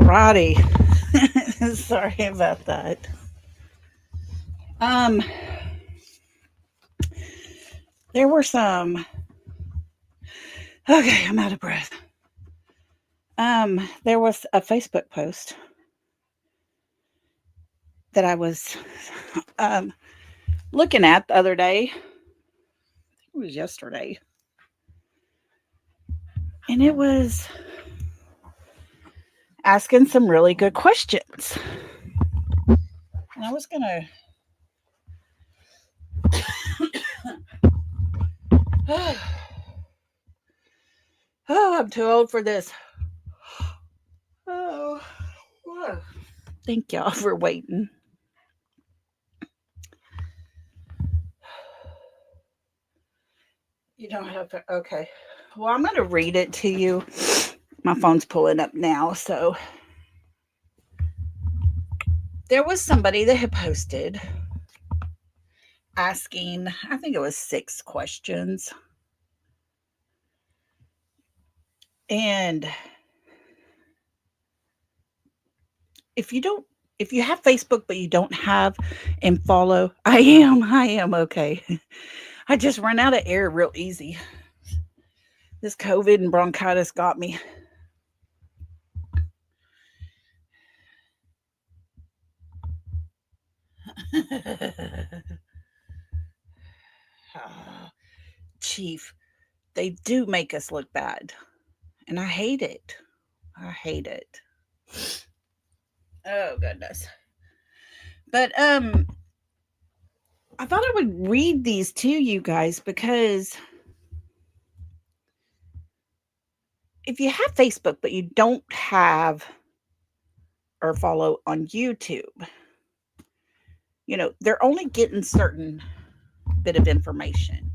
Alrighty. Sorry about that. There were some. Okay, I'm out of breath. There was a Facebook post that I was looking at the other day. It was yesterday. And it was asking some really good questions. And I was going to oh, I'm too old for this. Oh, whoa. Thank y'all for waiting. You don't have to. Okay. Well, I'm going to read it to you. My phone's pulling up now. So there was somebody that had posted asking, I think it was 6 questions. And if you have Facebook, but you don't have and follow, I am okay. I just run out of air real easy. This COVID and bronchitis got me. Chief, they do make us look bad. And I hate it. I hate it. Oh, goodness. But I thought I would read these to you guys because if you have Facebook but you don't have or follow on YouTube, they're only getting certain bit of information.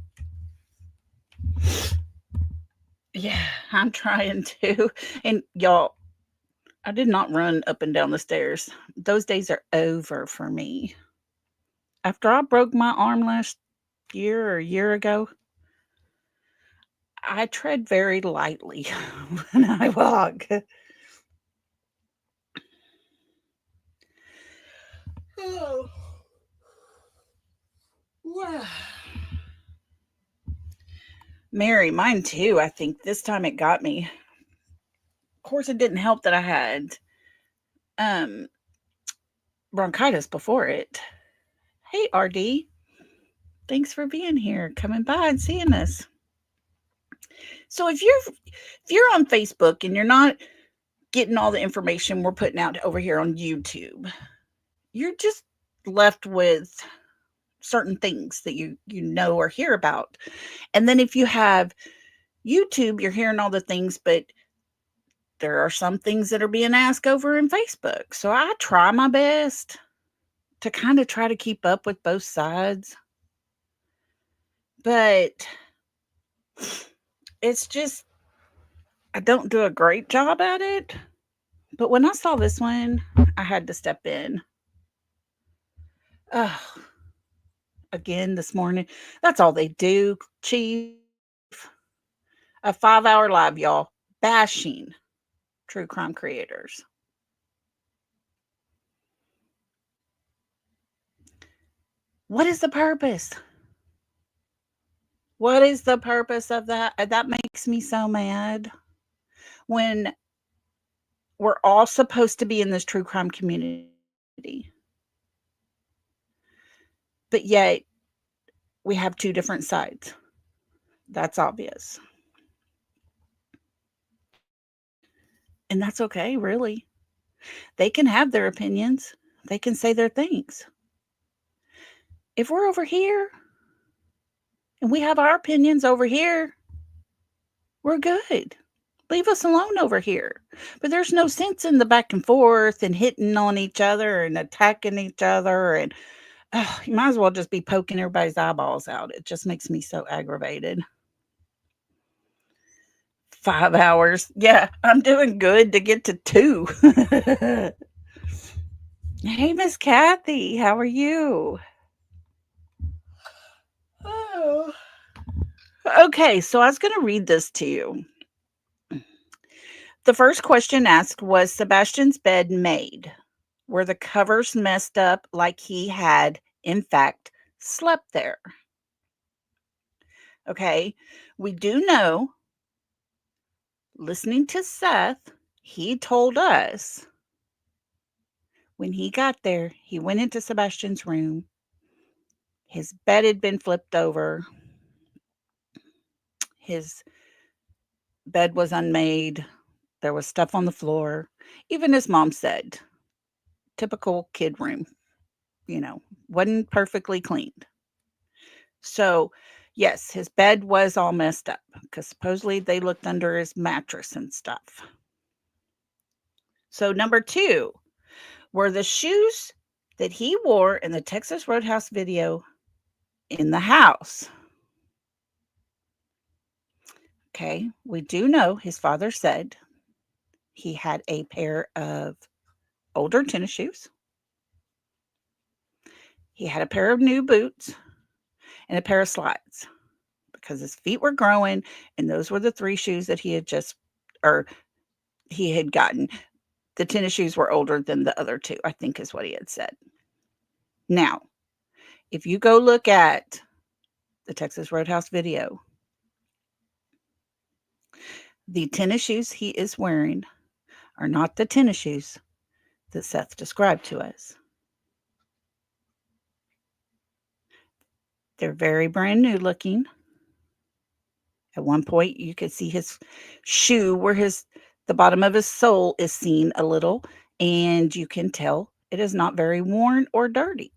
Yeah, I'm trying to. And y'all, I did not run up and down the stairs. Those days are over for me. After I broke my arm last year or a year ago, I tread very lightly when I walk. Oh. Wow. Mary, mine too. I think this time it got me. Of course, it didn't help that I had bronchitis before it. Hey, RD. Thanks for being here, coming by and seeing us. So if you're on Facebook and you're not getting all the information we're putting out over here on YouTube, you're just left with certain things that you know or hear about. And then if you have YouTube, you're hearing all the things, but there are some things that are being asked over in Facebook. So I try my best to kind of try to keep up with both sides. But it's just, I don't do a great job at it. But when I saw this one, I had to step in. Again this morning. That's all they do, Chief. A 5-hour live, y'all, bashing true crime creators. What is the purpose? What is the purpose of that? That makes me so mad. When we're all supposed to be in this true crime community, but yet we have 2 different sides. That's obvious. And that's okay, really. They can have their opinions. They can say their things. If we're over here and we have our opinions over here, we're good. Leave us alone over here. But there's no sense in the back and forth and hitting on each other and attacking each other. And you might as well just be poking everybody's eyeballs out. It just makes me so aggravated. 5 hours. Yeah, I'm doing good to get to 2. Hey, Miss Kathy, how are you? Oh. Okay, so I was going to read this to you. The first question asked, was Sebastian's bed made? Were the covers messed up like he had, in fact, slept there? Okay, we do know, listening to Seth, he told us when he got there, he went into Sebastian's room. His bed had been flipped over. His bed was unmade. There was stuff on the floor. Even his mom said, typical kid room, wasn't perfectly cleaned. So, yes, his bed was all messed up because supposedly they looked under his mattress and stuff. So, number 2 were the shoes that he wore in the Texas Roadhouse video in the house. Okay, we do know his father said he had a pair of older tennis shoes. He had a pair of new boots and a pair of slides because his feet were growing, and those were the 3 shoes that he had gotten. The tennis shoes were older than the other 2, I think is what he had said. Now, if you go look at the Texas Roadhouse video, the tennis shoes he is wearing are not the tennis shoes that Seth described to us. They're very brand new looking. At one point, you could see his shoe where the bottom of his sole is seen a little, and you can tell it is not very worn or dirty.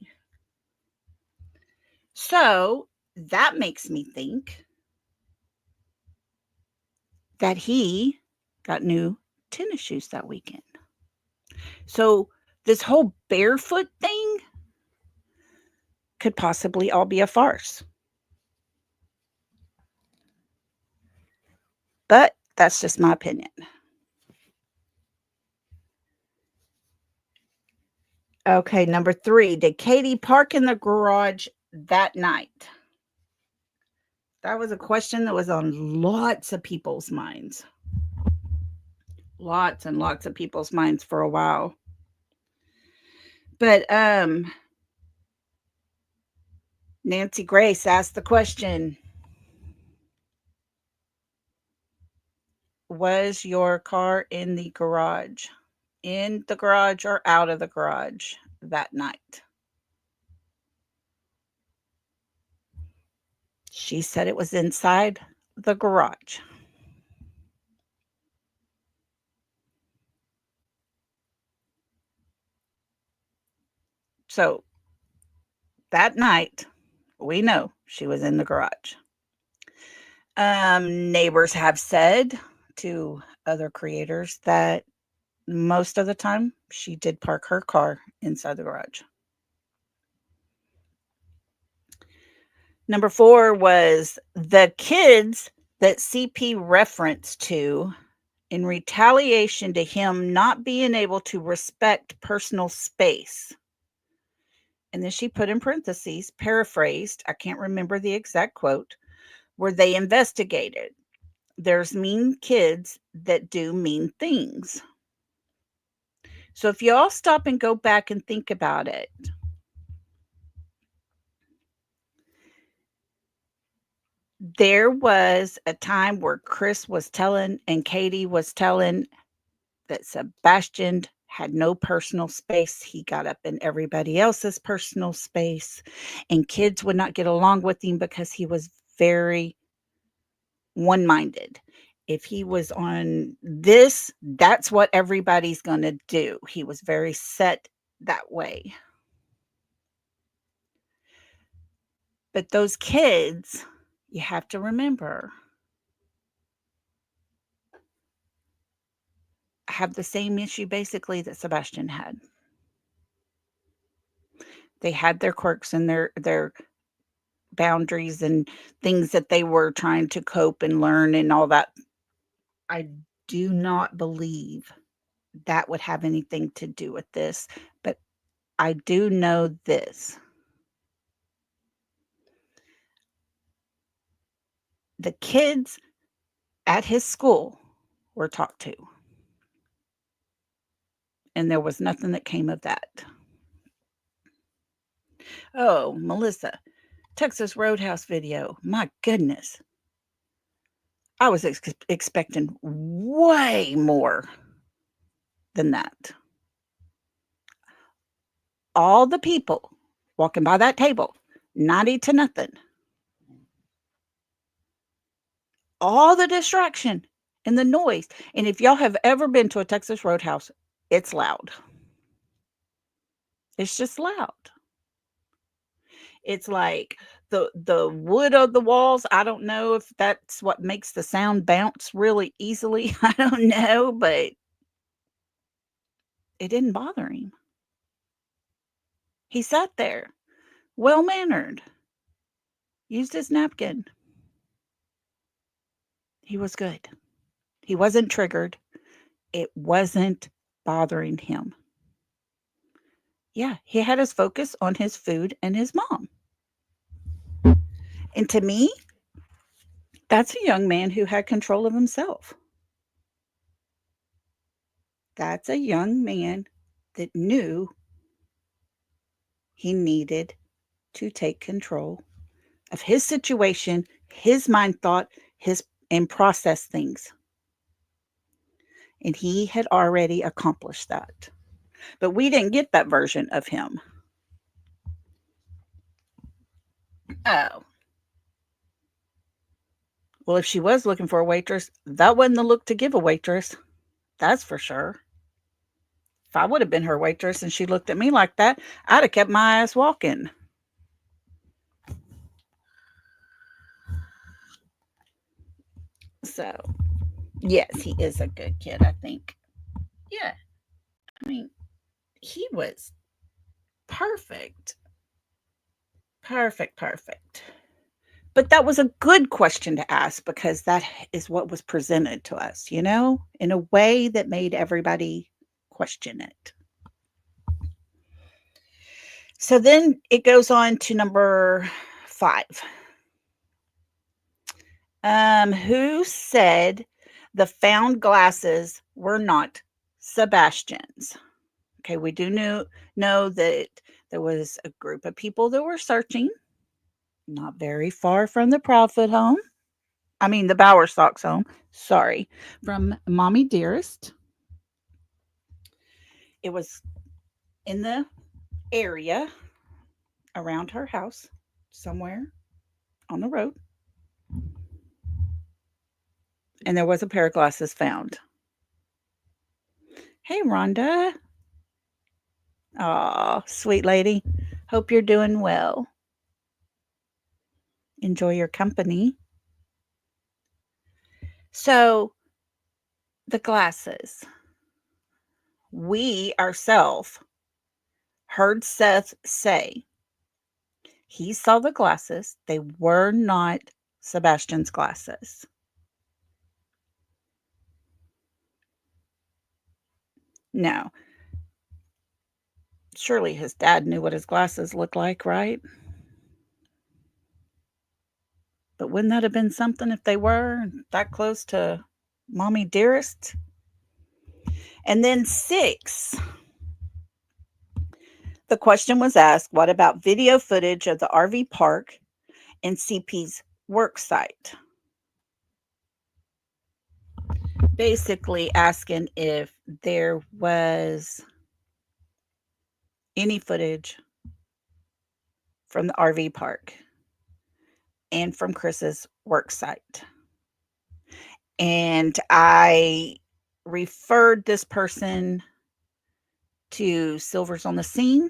So that makes me think that he got new tennis shoes that weekend. So this whole barefoot thing could possibly all be a farce. But that's just my opinion. Okay, number 3. Did Katie park in the garage that night? That was a question that was on lots of people's minds. Lots and lots of people's minds for a while. But Nancy Grace asked the question, was your car in the garage? In the garage or out of the garage that night? She said it was inside the garage. So that night, we know she was in the garage. Neighbors have said to other creators that most of the time she did park her car inside the garage. Number 4 was the kids that CP referenced to in retaliation to him not being able to respect personal space. And then she put in parentheses, paraphrased, I can't remember the exact quote, where they investigated. There's mean kids that do mean things. So if you all stop and go back and think about it, there was a time where Chris was telling and Katie was telling that Sebastian had no personal space. He got up in everybody else's personal space, and kids would not get along with him because he was very one-minded. If he was on this, that's what everybody's going to do. He was very set that way. But those kids, you have to remember, have the same issue basically that Sebastian had. They had their quirks and their boundaries and things that they were trying to cope and learn and all that. I do not believe that would have anything to do with this, but I do know this. The kids at his school were talked to, and there was nothing that came of that. Oh, Melissa, Texas Roadhouse video. My goodness. I was expecting way more than that. All the people walking by that table, 90 to nothing. All the distraction and the noise. And if y'all have ever been to a Texas Roadhouse, it's loud. It's just loud. It's like the wood of the walls. I don't know if that's what makes the sound bounce really easily. I don't know, but it didn't bother him. He sat there, well-mannered, used his napkin. He was good. He wasn't triggered. It wasn't bothering him. Yeah, he had his focus on his food and his mom. And to me, that's a young man who had control of himself. That's a young man that knew he needed to take control of his situation, his mind thought, and process things. And he had already accomplished that. But we didn't get that version of him. Oh. Well, if she was looking for a waitress, that wasn't the look to give a waitress. That's for sure. If I would have been her waitress and she looked at me like that, I'd have kept my ass walking. So, yes, he is a good kid, I think. Yeah. I mean, he was perfect. Perfect. But that was a good question to ask because that is what was presented to us, in a way that made everybody question it. So then it goes on to number 5. Who said the found glasses were not Sebastian's? Okay, we do know that there was a group of people that were searching, not very far from the Proudfoot home. I mean, the Bowerstocks home. Sorry, from Mommy Dearest. It was in the area around her house, somewhere on the road. And there was a pair of glasses found. Hey, Rhonda. Aw, sweet lady. Hope you're doing well. Enjoy your company. So, the glasses. We ourselves heard Seth say he saw the glasses. They were not Sebastian's glasses. No. Surely his dad knew what his glasses looked like, right? But wouldn't that have been something if they were that close to Mommy Dearest? And then 6, the question was asked, what about video footage of the RV park and CP's work site? Basically asking if there was any footage from the RV park and from Chris's work site. And I referred this person to Silvers on the Scene,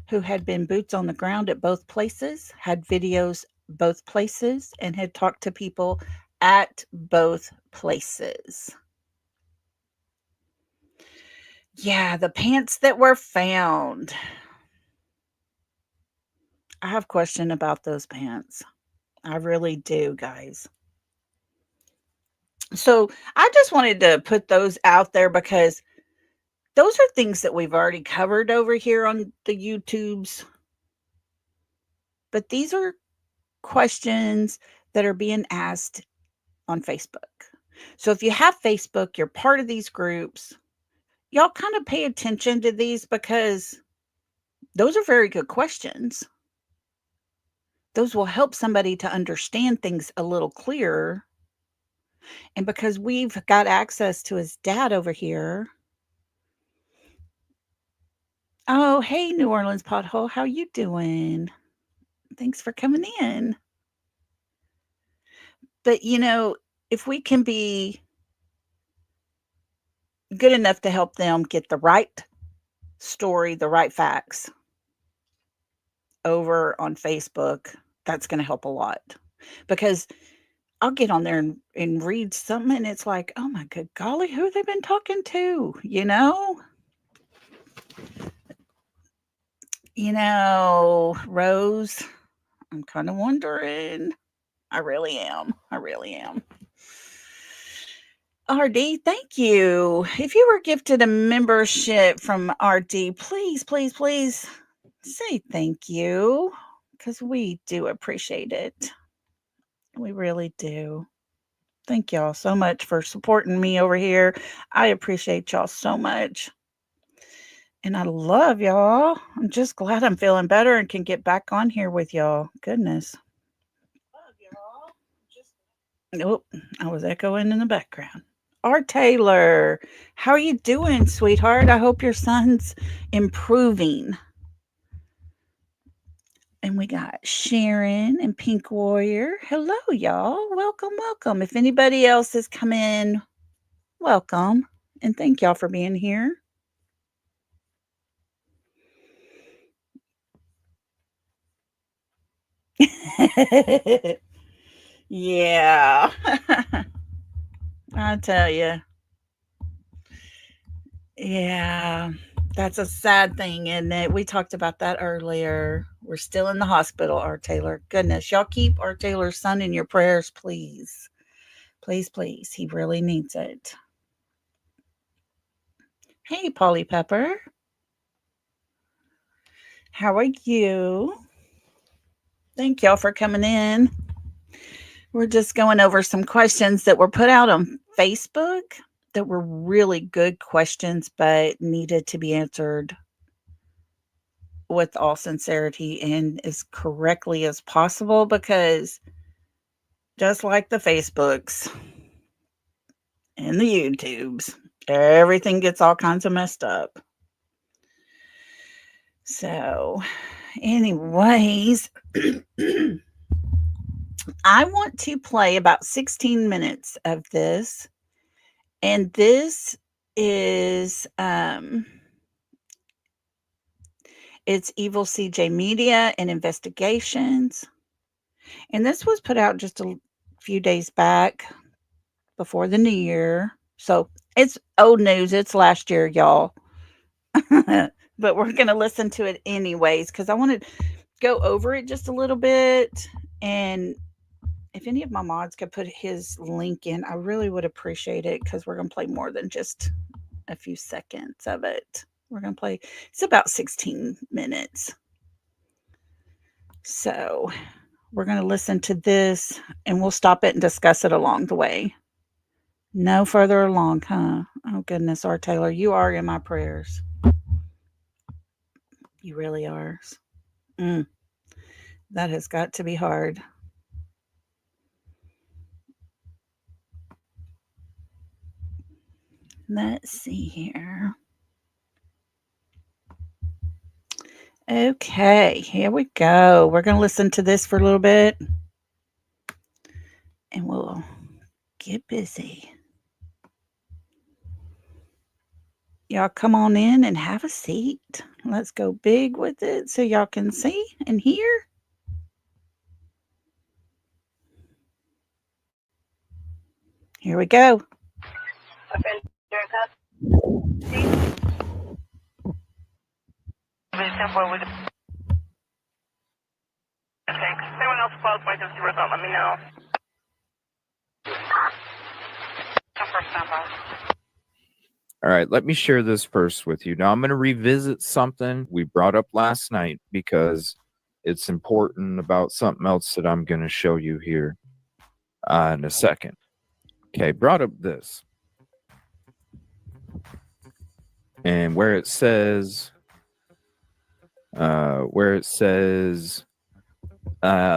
who had been boots on the ground at both places, had videos both places, and had talked to people at both places. Yeah, the pants that were found. I have a question about those pants. I really do, guys. So I just wanted to put those out there because those are things that we've already covered over here on the YouTubes. But these are questions that are being asked on Facebook. So if you have Facebook, you're part of these groups, y'all kind of pay attention to these because those are very good questions. Those will help somebody to understand things a little clearer. And because we've got access to his dad over here, Oh, hey, New Orleans Pothole. How you doing? Thanks for coming in. But, if we can be good enough to help them get the right story, the right facts over on Facebook, that's going to help a lot. Because I'll get on there and read something, and it's like, oh my good golly, who have they been talking to? Rose, I'm kind of wondering. I really am. RD, thank you. If you were gifted a membership from RD, please, please, please say thank you, because we do appreciate it. We really do. Thank y'all so much for supporting me over here. I appreciate y'all so much. And I love y'all. I'm just glad I'm feeling better and can get back on here with y'all. Goodness. Nope, I was echoing in the background. R. Taylor, how are you doing, sweetheart? I hope your son's improving. And we got Sharon and Pink Warrior. Hello, y'all. Welcome, welcome. If anybody else has come in, welcome. And thank y'all for being here. Yeah. I tell you. Yeah. That's a sad thing, isn't it? We talked about that earlier. We're still in the hospital, R. Taylor. Goodness, y'all keep R. Taylor's son in your prayers, please. Please, please. He really needs it. Hey, Polly Pepper. How are you? Thank y'all for coming in. We're just going over some questions that were put out on Facebook that were really good questions, but needed to be answered with all sincerity and as correctly as possible, because just like the Facebooks and the YouTubes, everything gets all kinds of messed up. So, anyways, I want to play about 16 minutes of this. And this is it's Evil CJ Media and Investigations. And this was put out just a few days back before the new year. So it's old news. It's last year, y'all. But we're going to listen to it anyways, because I want to go over it just a little bit. And if any of my mods could put his link in, I really would appreciate it, because we're going to play more than just a few seconds of it. We're going to play, it's about 16 minutes. So we're going to listen to this and we'll stop it and discuss it along the way. No further along, huh? Oh, goodness, R. Taylor, you are in my prayers. You really are. That has got to be hard. Let's see here. Okay, here we go. We're going to listen to this for a little bit and we'll get busy. Y'all come on in and have a seat. Let's go big with it so y'all can see and hear. Here we go. Anyone else close by just let me know. All right, let me share this first with you. Now, I'm going to revisit something we brought up last night because it's important about something else that I'm going to show you here in a second. Okay, brought up this. And where it says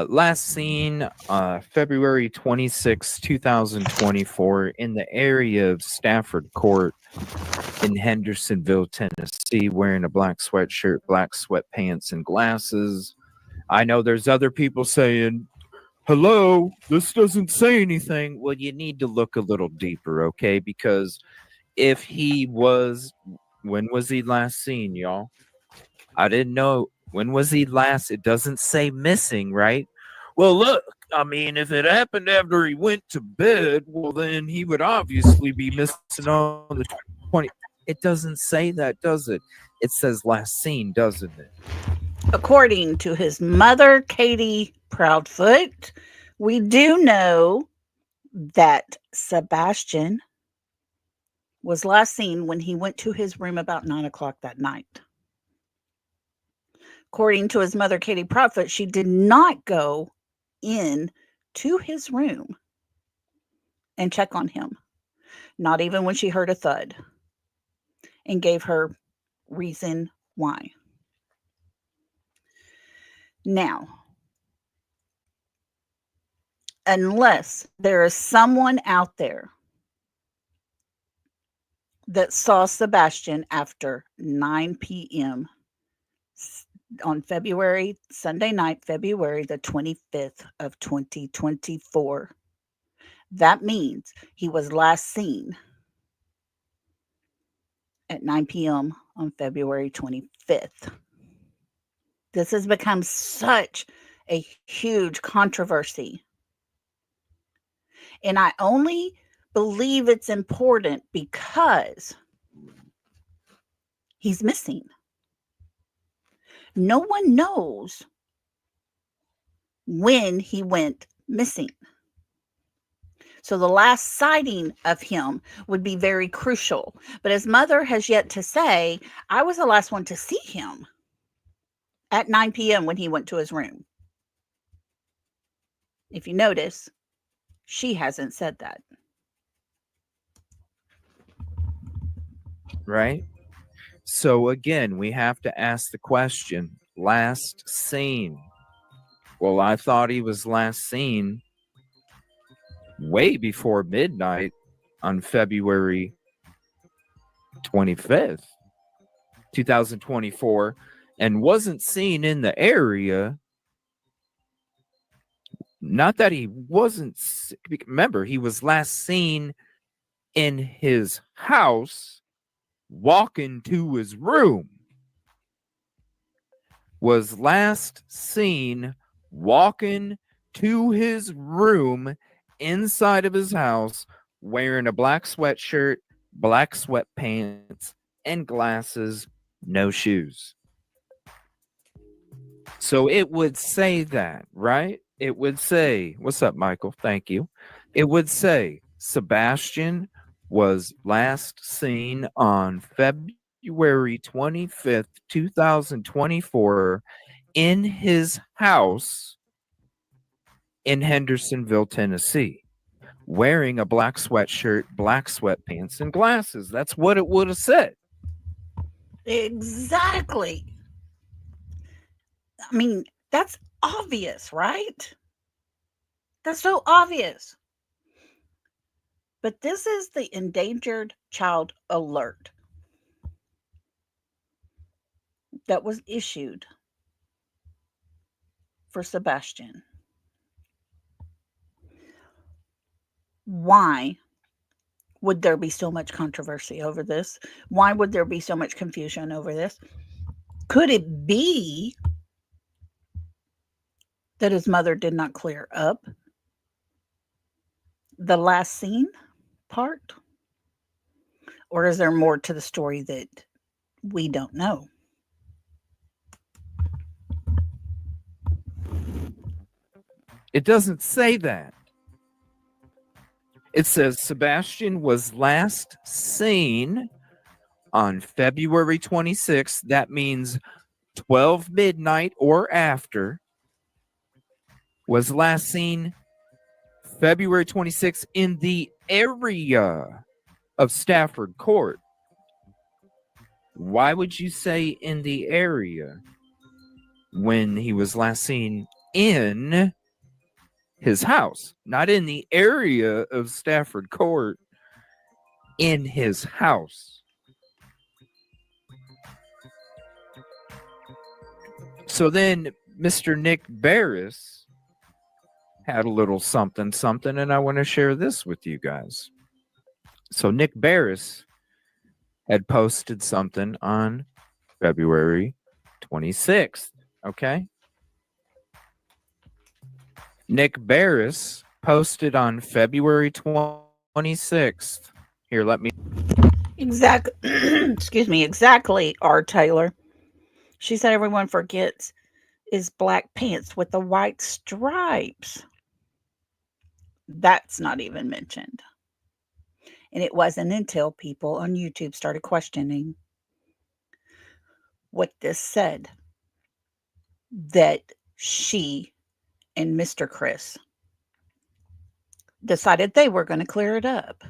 last seen February 26, 2024 in the area of Stafford Court. in Hendersonville, Tennessee, wearing a black sweatshirt, black sweatpants, and glasses. I know there's other people saying, hello, this doesn't say anything. Well, you need to look a little deeper, okay? Because if he was, when was he last seen, y'all? I didn't know. When was he last? It doesn't say missing, right? Well, look, I mean, if it happened after he went to bed, well, then he would obviously be missing on the 20. It doesn't say that, does it? It says last seen, doesn't it? According to his mother, Katie Proudfoot, we do know that Sebastian was last seen when he went to his room about 9 o'clock that night. According to his mother, Katie Proudfoot, she did not go in to his room and check on him, not even when she heard a thud, and gave her reason why. Now, unless there is someone out there that saw Sebastian after 9 p.m. on Sunday night, February the 25th of 2024. That means he was last seen at 9 p.m. on February 25th. This has become such a huge controversy. And I only believe it's important because he's missing. No one knows when he went missing. So the last sighting of him would be very crucial. But his mother has yet to say, I was the last one to see him at 9 p.m. when he went to his room. If you notice, she hasn't said that. Right? So again, we have to ask the question, last seen. Well, I thought he was last seen way before midnight on February 25th, 2024, and wasn't seen in the area. Not that he wasn't, remember, he was last seen in his house, walking to his room. Was last seen walking to his room inside of his house, wearing a black sweatshirt, black sweatpants, and glasses, no shoes. So it would say that, right? It would say, what's up, Michael? Thank you. It would say Sebastian was last seen on February 25th, 2024 in his house in Hendersonville, Tennessee, wearing a black sweatshirt, black sweatpants, and glasses. That's what it would have said. Exactly. I mean, that's obvious, right? That's so obvious. But this is the endangered child alert that was issued for Sebastian. Why would there be so much controversy over this? Why would there be so much confusion over this? Could it be that his mother did not clear up the last scene part? Or is there more to the story that we don't know? It doesn't say that. It says Sebastian was last seen on February 26th. That means 12 midnight or after. Was last seen February 26th in the area of Stafford Court. Why would you say in the area when he was last seen in his house? Not in the area of Stafford Court, in his house. So then Mr. Nick Barris had a little something, and I want to share this with you guys. So Nick Barris had posted something on February 26th. Okay. Nick Barris posted on February 26th. Here, let me. Exactly. Excuse me. Exactly, R. Taylor. She said everyone forgets is black pants with the white stripes. That's not even mentioned. And it wasn't until people on YouTube started questioning what this said that she and Mr. Chris decided they were going to clear it up.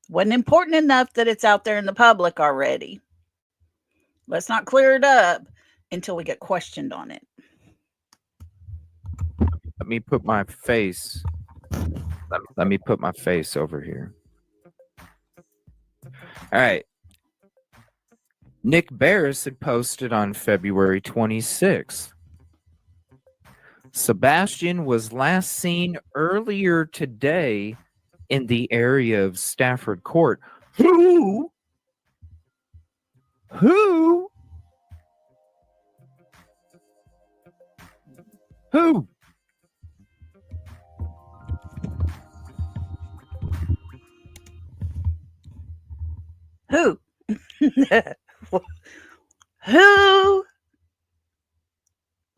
Wasn't important enough that it's out there in the public already. Let's not clear it up until we get questioned on it. Let me put my face. Let me put my face over here. All right. Nick Barris had posted on February 26th. Sebastian was last seen earlier today in the area of Stafford Court. Who? Who? Who? Who? Who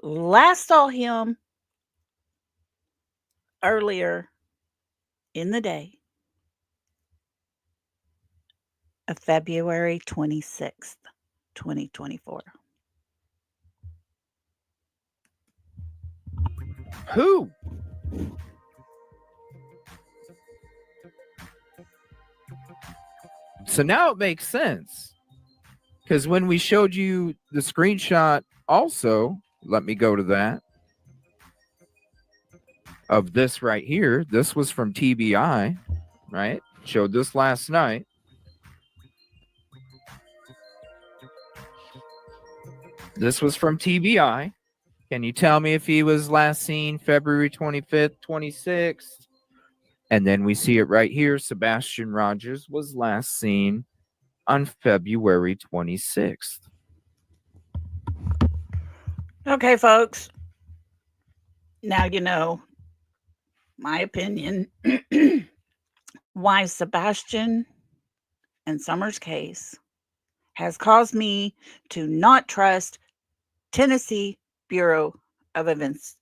last saw him earlier in the day of February 26th, 2024? Who? So now it makes sense. Because when we showed you the screenshot also, let me go to that, of this right here. This was from TBI, right? Showed this last night. This was from TBI. Can you tell me if he was last seen February 25th, 26th? And then we see it right here. Sebastian Rogers was last seen on February 26th. Okay, folks. Now you know my opinion why Sebastian and Summer's case has caused me to not trust Tennessee Bureau of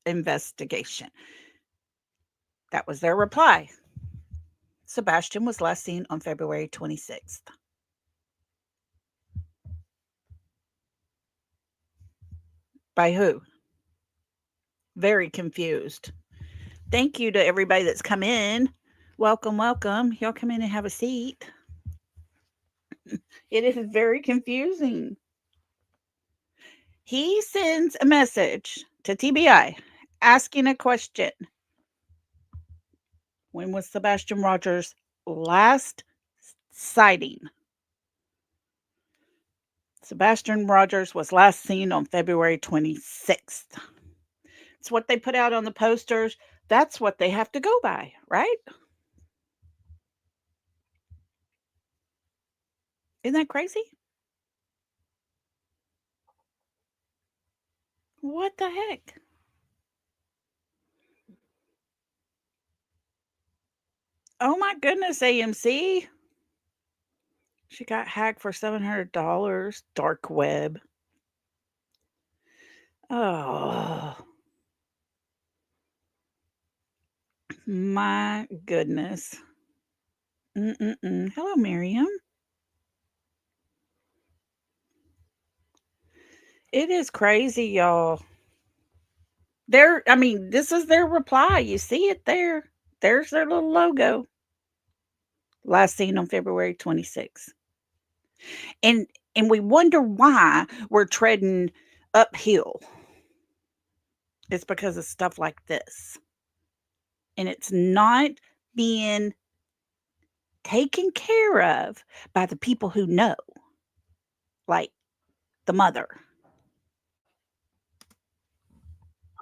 Investigation. That was their reply. Sebastian was last seen on February 26th. By who? Very confused. Thank you to everybody that's come in. Welcome, welcome. Y'all come in and have a seat. It is very confusing. He sends a message to TBI asking a question. When was Sebastian Rogers' last sighting? Sebastian Rogers was last seen on February 26th. It's what they put out on the posters. That's what they have to go by, right? Isn't that crazy? What the heck? Oh my goodness, AMC. She got hacked for $700. Dark web. Oh. My goodness. Hello, Miriam. It is crazy, y'all. This is their reply. You see it there. There's their little logo. Last seen on February 26th. And we wonder why we're treading uphill. It's because of stuff like this. And it's not being taken care of by the people who know. Like the mother.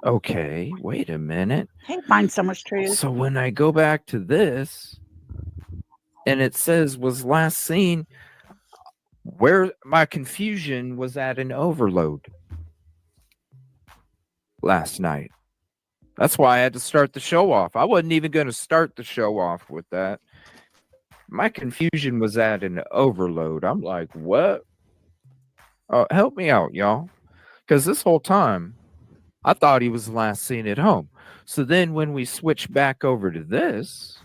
Okay, wait a minute. Hey, find so much truth. So when I go back to this and it says was last seen, where my confusion was at an overload last night. That's why I had to start the show off. I wasn't even going to start the show off with that. My confusion was at an overload. I'm like, what? Help me out, y'all. Because this whole time, I thought he was last seen at home. So then when we switch back over to this,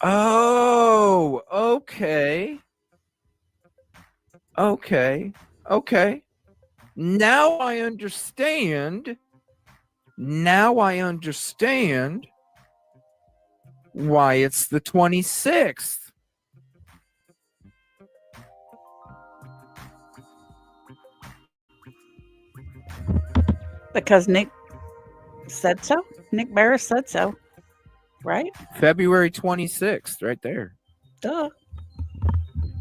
oh, okay. Okay. Okay. Now I understand. Now I understand why it's the 26th. Because Nick said so. Nick Barris said so. Right? February 26th, right there. Duh.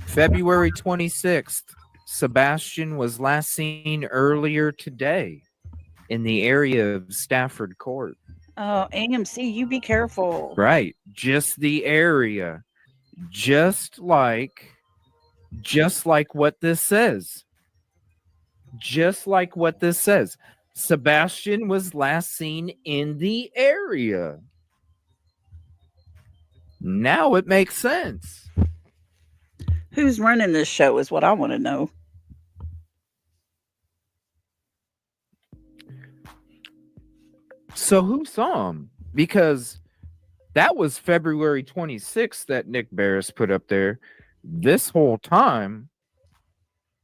February 26th. Sebastian was last seen earlier today in the area of Stafford Court. Oh, AMC, you be careful. Right. Just the area. Just like what this says. Just like what this says. Sebastian was last seen in the area. Now it makes sense. Who's running this show is what I want to know. So who saw him? Because that was February 26th that Nick Barris put up there. This whole time,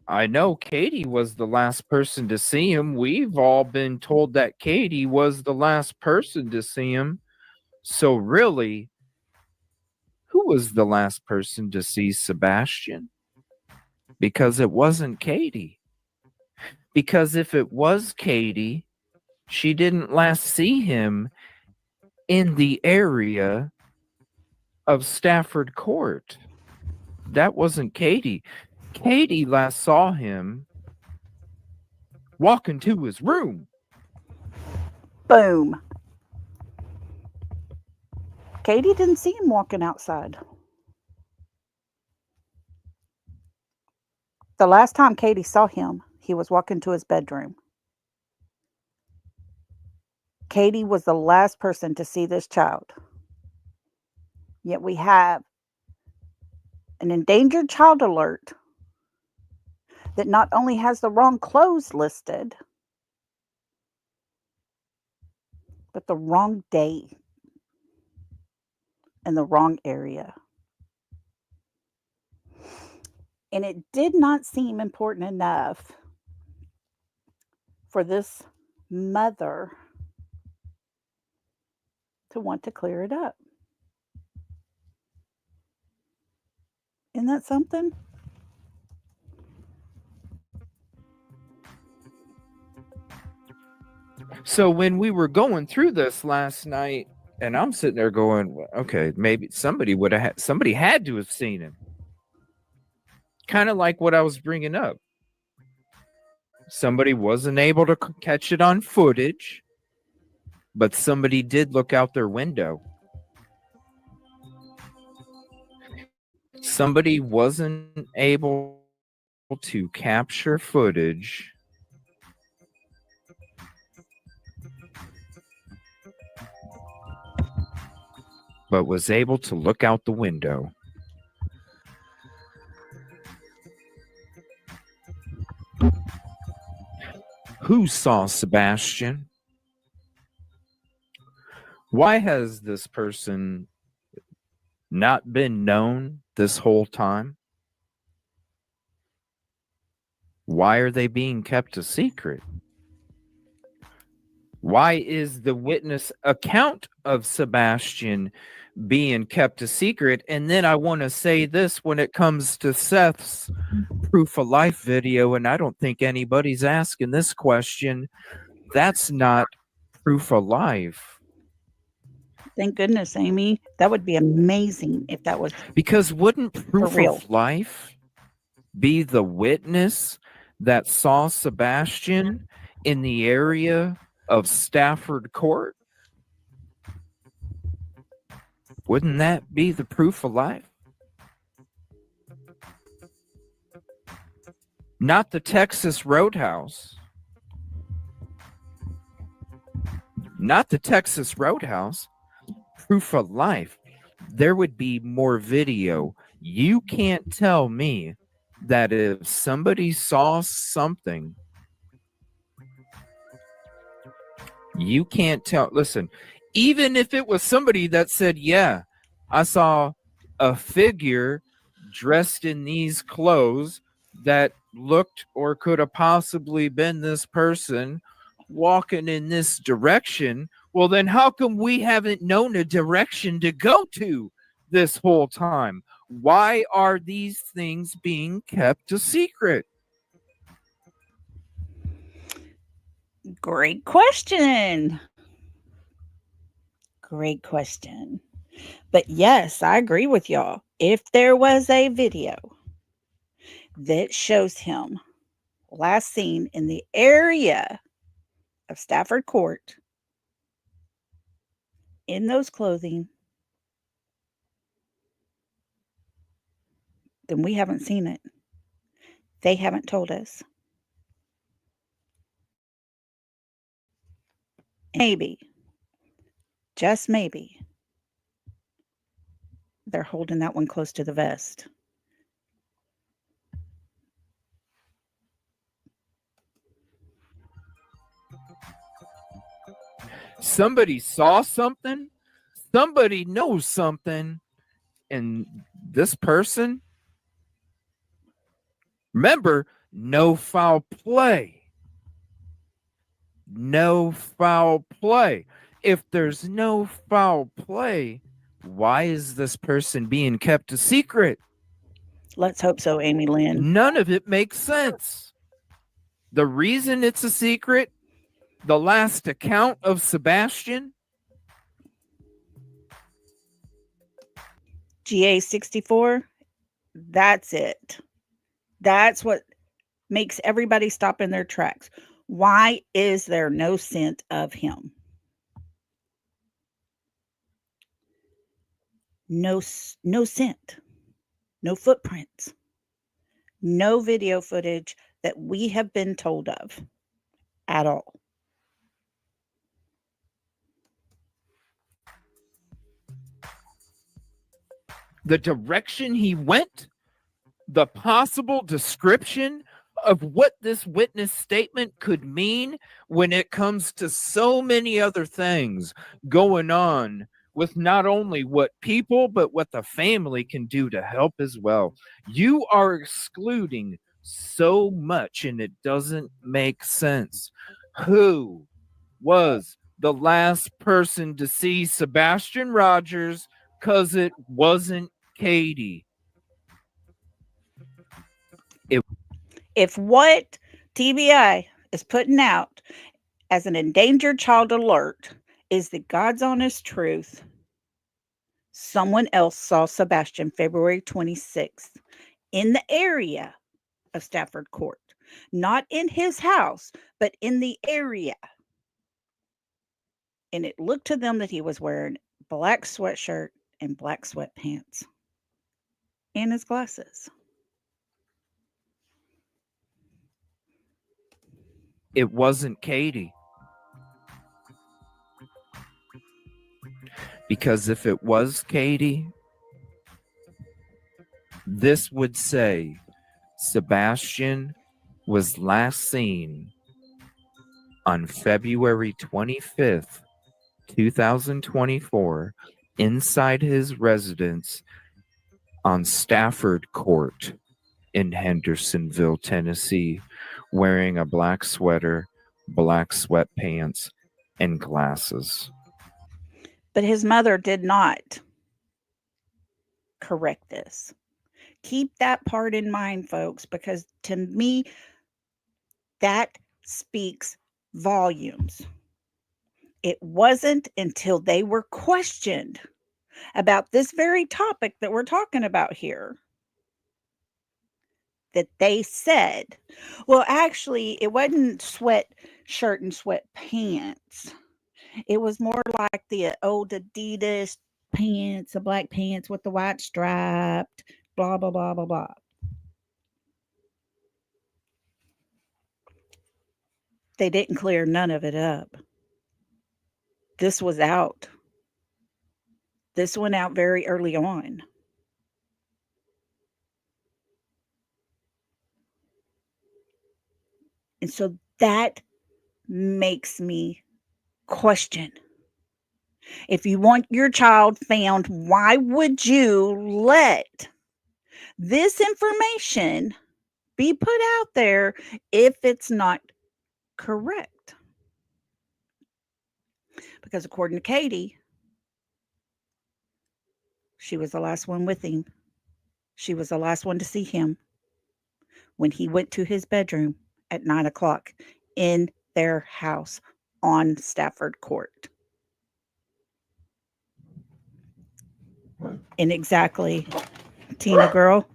I know Katie was the last person to see him. We've all been told that Katie was the last person to see him. So really, who was the last person to see Sebastian? Because it wasn't Katie. Because if it was Katie, she didn't last see him in the area of Stafford Court. That wasn't Katie. Katie last saw him walk into his room. Boom. Katie didn't see him walking outside. The last time Katie saw him, he was walking to his bedroom. Katie was the last person to see this child. Yet we have an endangered child alert that not only has the wrong clothes listed, but the wrong day and the wrong area. And it did not seem important enough for this mother to want to clear it up. Isn't that something? So when we were going through this last night, and I'm sitting there going, okay, maybe somebody had to have seen him. Kind of like what I was bringing up. Somebody wasn't able to catch it on footage, but somebody did look out their window. Somebody wasn't able to capture footage, but was able to look out the window. Who saw Sebastian? Why has this person not been known this whole time? Why are they being kept a secret? Why is the witness account of Sebastian being kept a secret? And then I want to say this when it comes to Seth's proof of life video, and I don't think anybody's asking this question. That's not proof of life. Thank goodness, Amy. That would be amazing if that was Because wouldn't for proof real. of life be the witness that saw Sebastian in the area of Stafford Court? Wouldn't that be the proof of life? Not the Texas Roadhouse. Not the Texas Roadhouse. Proof of life. There would be more video. You can't tell me that if somebody saw something, you can't tell. Listen, even if it was somebody that said, yeah, I saw a figure dressed in these clothes that looked or could have possibly been this person walking in this direction, well, then how come we haven't known a direction to go to this whole time? Why are these things being kept a secret? Great question. Great question. But yes, I agree with y'all. If there was a video that shows him last seen in the area of Stafford Court in those clothing, then we haven't seen it. They haven't told us. Maybe, just maybe, they're holding that one close to the vest. Somebody saw something, somebody knows something, and this person, remember, no foul play. No foul play. If there's no foul play, why is this person being kept a secret? Let's hope so, Amy Lynn. None of it makes sense. The reason it's a secret, the last account of Sebastian, GA64, that's it. That's what makes everybody stop in their tracks. Why is there no scent of him? No scent, no footprints, no video footage that we have been told of at all. the direction he went, the possible description of what this witness statement could mean when it comes to so many other things going on with not only what people, but what the family can do to help as well. You are excluding so much and it doesn't make sense. Who was the last person to see Sebastian Rogers? Because it wasn't Katie. If what TBI is putting out as an endangered child alert is the God's honest truth, someone else saw Sebastian February 26th in the area of Stafford Court, not in his house, but in the area. And it looked to them that he was wearing black sweatshirt and black sweatpants and his glasses. It wasn't Katie. Because if it was Katie, this would say Sebastian was last seen on February 25th, 2024, inside his residence on Stafford Court in Hendersonville, Tennessee, wearing a black sweater, black sweatpants, and glasses. But his mother did not correct this. Keep that part in mind, folks, because to me, that speaks volumes. It wasn't until they were questioned about this very topic that we're talking about here that they said, well, actually, it wasn't sweatshirt and sweatpants. It was more like the old Adidas pants, the black pants with the white striped, blah, blah, blah, blah, blah. They didn't clear none of it up. This was out. This went out very early on. And so that makes me question. If you want your child found, why would you let this information be put out there if it's not correct? Because according to Katie, she was the last one with him. She was the last one to see him when he went to his bedroom at 9:00 in their house on Stafford Court. And exactly, Tina girl,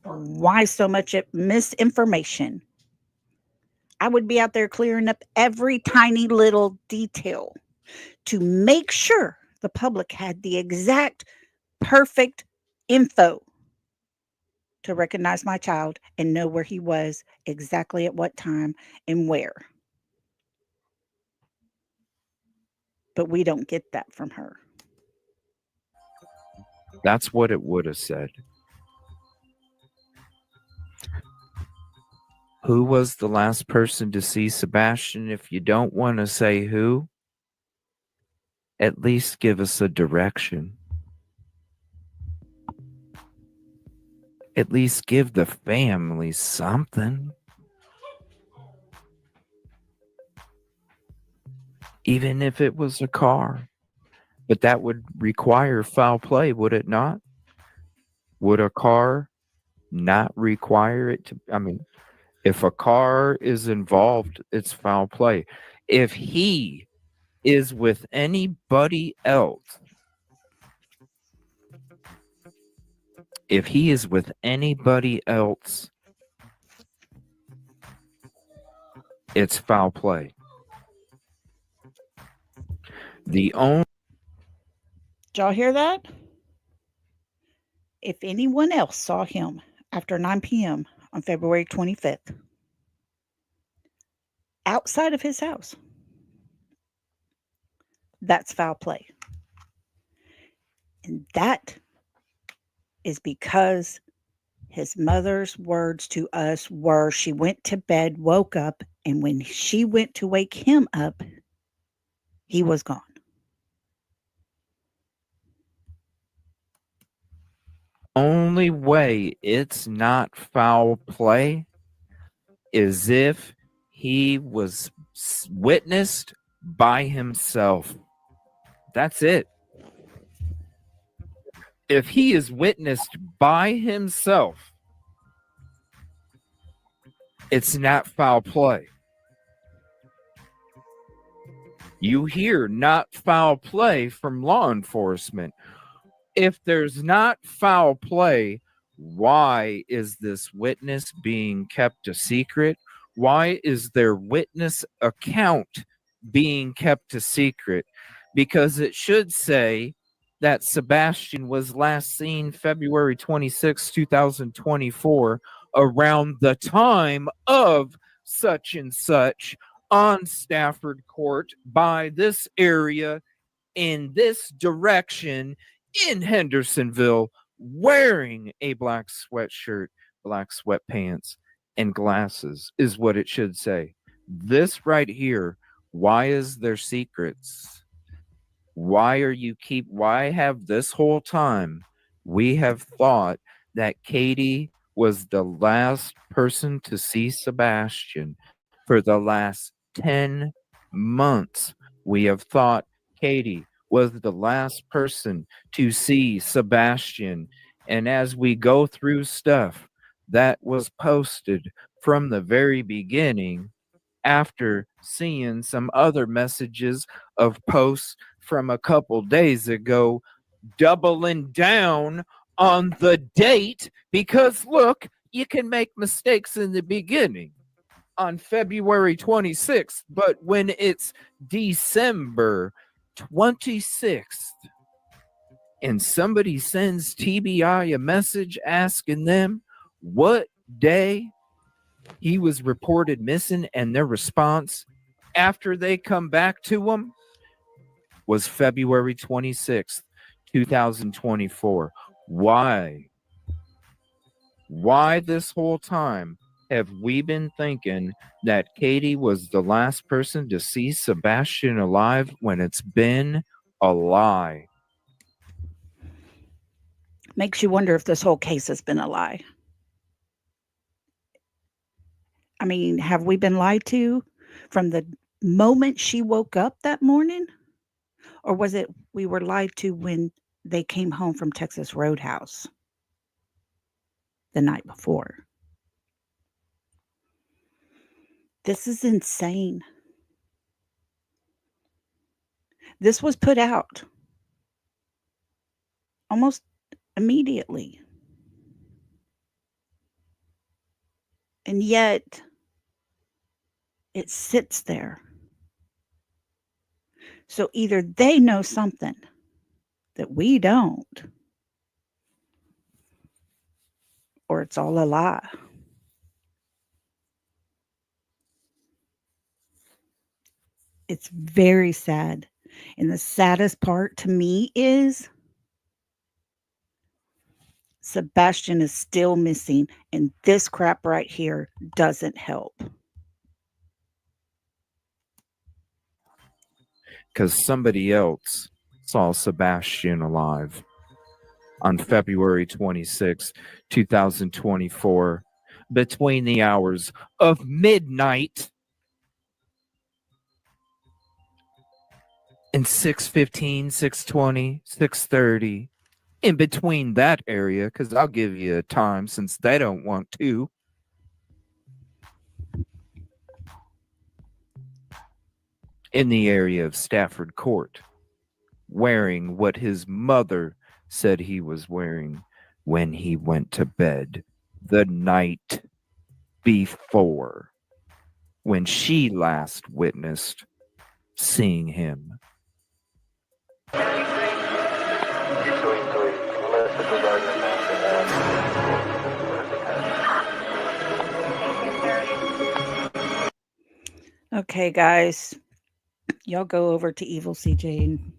why so much misinformation? I would be out there clearing up every tiny little detail to make sure the public had the exact perfect info to recognize my child and know where he was exactly at what time and where. But we don't get that from her. That's what it would have said. Who was the last person to see Sebastian? If you don't want to say who, at least give us a direction. At least give the family something. Even if it was a car. But that would require foul play, would it not? Would a car not require it to? I mean, if a car is involved, it's foul play. If he is with anybody else, it's foul play. The only Did y'all hear that? If anyone else saw him after 9 p.m. on February 25th, outside of his house, that's foul play. And that is because his mother's words to us were she went to bed, woke up, and when she went to wake him up, he was gone. only way it's not foul play is if he was witnessed by himself. That's it. If he is witnessed by himself, it's not foul play. You hear not foul play from law enforcement. If there's not foul play, why is this witness being kept a secret? Why is their witness account being kept a secret? Because it should say that Sebastian was last seen February 26, 2024, around the time of such and such on Stafford Court by this area in this direction in Hendersonville, wearing a black sweatshirt, black sweatpants, and glasses is what it should say. This right here, why is there secrets? Why have this whole time we have thought that Katie was the last person to see Sebastian for the last 10 months? We have thought Katie was the last person to see Sebastian. And as we go through stuff that was posted from the very beginning, after seeing some other messages of posts from a couple days ago, doubling down on the date because look, you can make mistakes in the beginning on February 26th, but when it's December 26th and somebody sends TBI a message asking them what day he was reported missing, and their response after they come back to him was February 26th, 2024. Why? Why this whole time have we been thinking that Katie was the last person to see Sebastian alive when it's been a lie? Makes you wonder if this whole case has been a lie. I mean, have we been lied to from the moment she woke up that morning? Or was it we were lied to when they came home from Texas Roadhouse the night before? This is insane. This was put out almost immediately. And yet, it sits there. So either they know something that we don't, or it's all a lie. It's very sad. And the saddest part to me is Sebastian is still missing, and this crap right here doesn't help. Because somebody else saw Sebastian alive on February 26, 2024, between the hours of midnight and 6:15, 6:20, 6:30. In between that area, because I'll give you a time since they don't want to. In the area of Stafford Court, wearing what his mother said he was wearing when he went to bed the night before, when she last witnessed seeing him. Okay, guys, y'all go over to Evil CJ and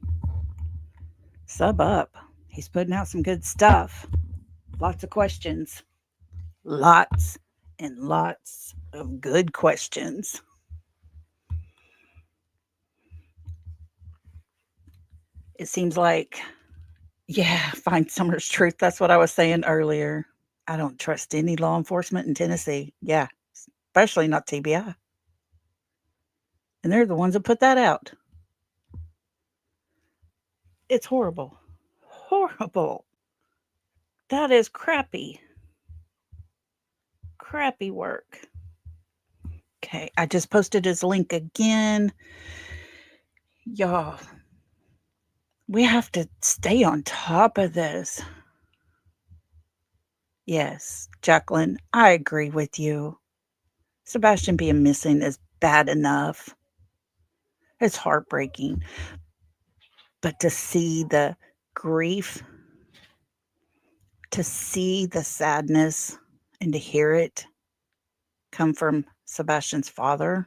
sub up. He's putting out some good stuff. Lots of questions. Lots and lots of good questions. It seems like, yeah, find Summer's truth. That's what I was saying earlier. I don't trust any law enforcement in Tennessee. Yeah, especially not TBI. And they're the ones that put that out. It's horrible. Horrible. That is crappy. Crappy work. Okay, I just posted his link again. Y'all, we have to stay on top of this. Yes, Jacqueline, I agree with you. Sebastian being missing is bad enough. It's heartbreaking. But to see the grief, to see the sadness, and to hear it come from Sebastian's father,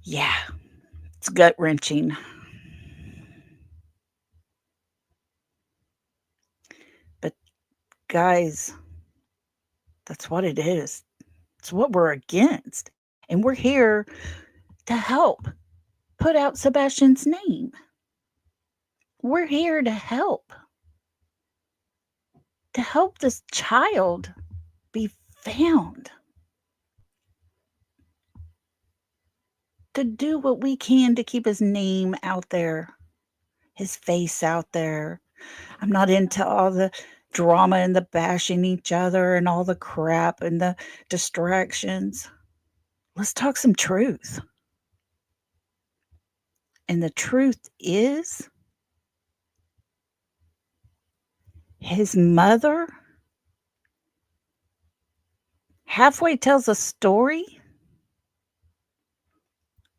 yeah, it's gut-wrenching. But guys, that's what it is. It's what we're against. And we're here to help put out Sebastian's name. We're here to help this child be found. To do what we can to keep his name out there, his face out there. I'm not into all the drama and the bashing each other and all the crap and the distractions. Let's talk some truth. And the truth is, his mother halfway tells a story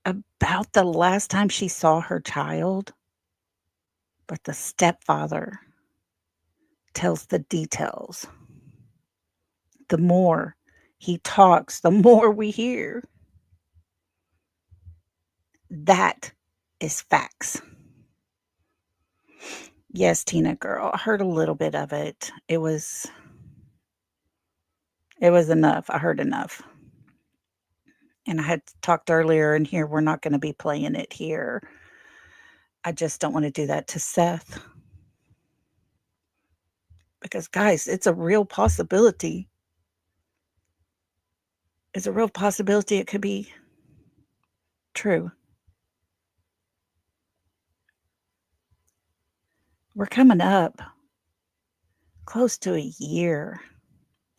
about the last time she saw her child, but the stepfather tells the details. The more he talks, the more we hear. That is facts. Yes, Tina girl, I heard a little bit of it. It was enough. I heard enough. And I had talked earlier in here, we're not going to be playing it here. I just don't want to do that to Seth. Because, guys, it's a real possibility. It's a real possibility it could be true. We're coming up close to a year.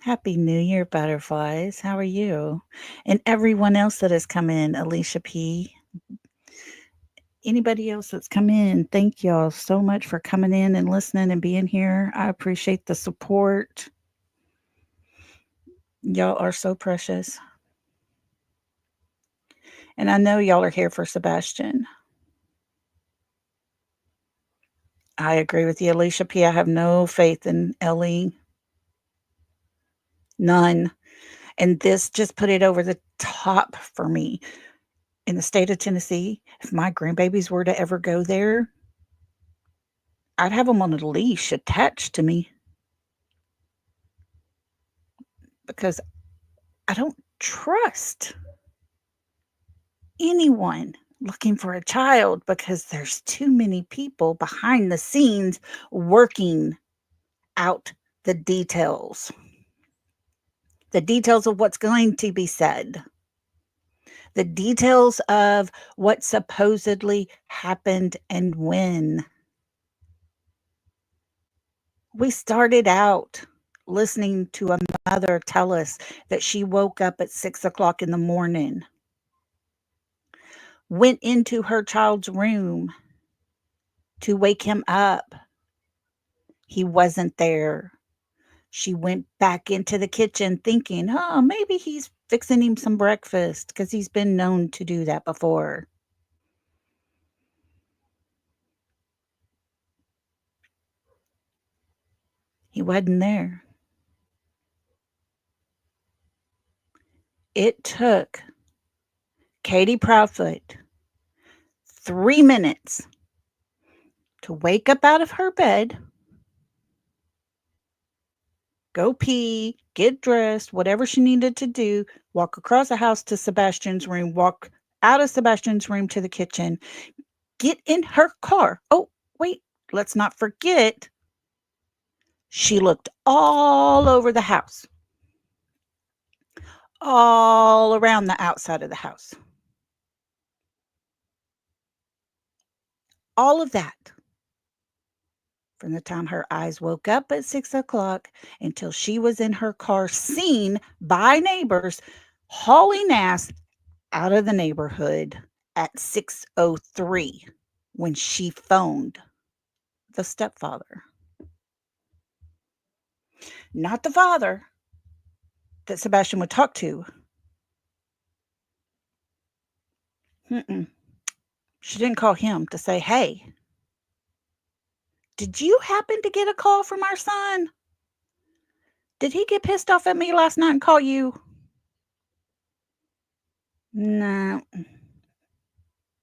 Happy New Year, butterflies. How are you? And everyone else that has come in, Alicia P. Anybody else that's come in, thank y'all so much for coming in and listening and being here. I appreciate the support. Y'all are so precious. And I know y'all are here for Sebastian. I agree with you, Alicia P. I have no faith in Ellie. None. And this just put it over the top for me. In the state of Tennessee, if my grandbabies were to ever go there, I'd have them on a leash attached to me. Because I don't trust anyone looking for a child because there's too many people behind the scenes working out the details. The details of what's going to be said. The details of what supposedly happened and when. We started out listening to a mother tell us that she woke up at 6 o'clock in the morning, went into her child's room to wake him up. He wasn't there. She went back into the kitchen thinking, oh, maybe he's fixing him some breakfast because he's been known to do that before. He wasn't there. It took Katie Proudfoot 3 minutes to wake up out of her bed, go pee, get dressed, whatever she needed to do, walk across the house to Sebastian's room, walk out of Sebastian's room to the kitchen, get in her car. Oh, wait, let's not forget, she looked all over the house, all around the outside of the house. All of that. From the time her eyes woke up at 6 o'clock until she was in her car, seen by neighbors hauling ass out of the neighborhood at 6:03 when she phoned the stepfather. Not the father that Sebastian would talk to. She didn't call him to say, hey, did you happen to get a call from our son? Did he get pissed off at me last night and call you? No,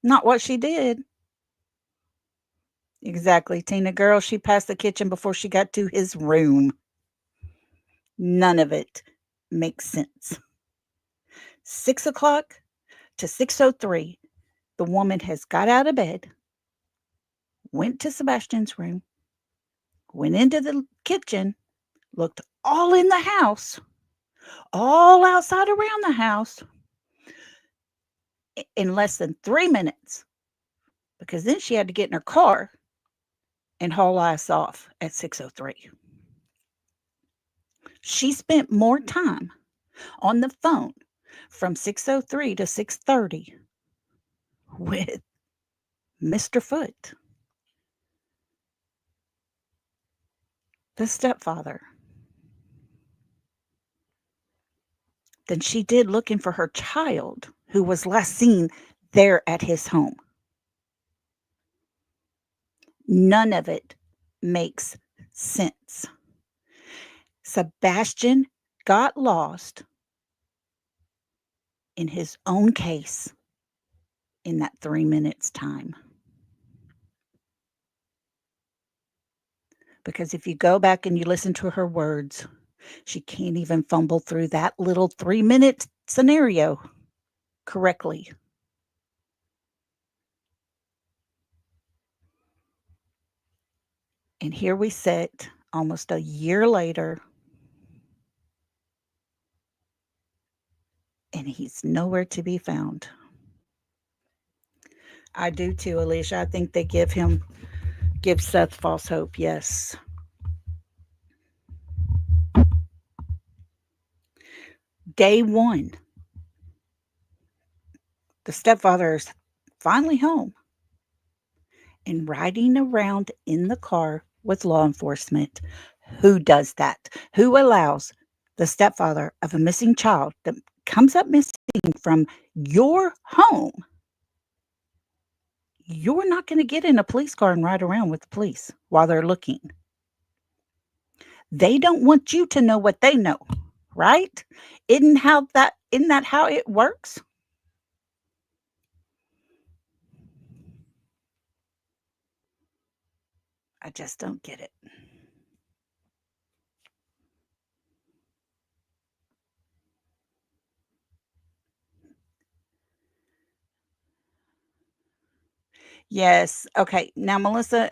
not what she did. Exactly, Tina girl. She passed the kitchen before she got to his room. None of it makes sense. 6 o'clock to 6:03, the woman has got out of bed, went to Sebastian's room, went into the kitchen, looked all in the house, all outside around the house in less than 3 minutes, because then she had to get in her car and haul ass off at 6:03. She spent more time on the phone from 6:03 to 6:30 with Mr. Foote, the stepfather, than she did looking for her child who was last seen there at his home. None of it makes sense. Sebastian got lost in his own case in that 3 minutes time. Because if you go back and you listen to her words, she can't even fumble through that little 3-minute scenario correctly. And here we sit almost a year later, and he's nowhere to be found. I do too, Alicia. I think they give Seth false hope, yes. Day one, the stepfather is finally home and riding around in the car with law enforcement. Who does that? Who allows the stepfather of a missing child that comes up missing from your home? You're not going to get in a police car and ride around with the police while they're looking. They don't want you to know what they know, right? Isn't that how it works? I just don't get it. Yes. Okay. Now, Melissa,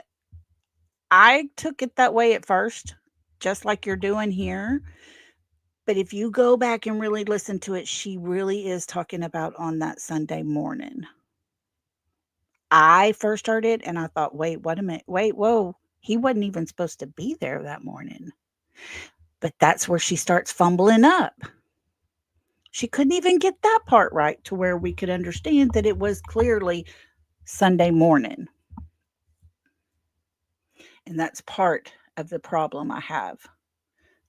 I took it that way at first, just like you're doing here. But if you go back and really listen to it, she really is talking about on that Sunday morning. I first heard it and I thought, wait, what a minute. Wait, whoa. He wasn't even supposed to be there that morning. But that's where she starts fumbling up. She couldn't even get that part right to where we could understand that it was clearly Sunday morning. And that's part of the problem I have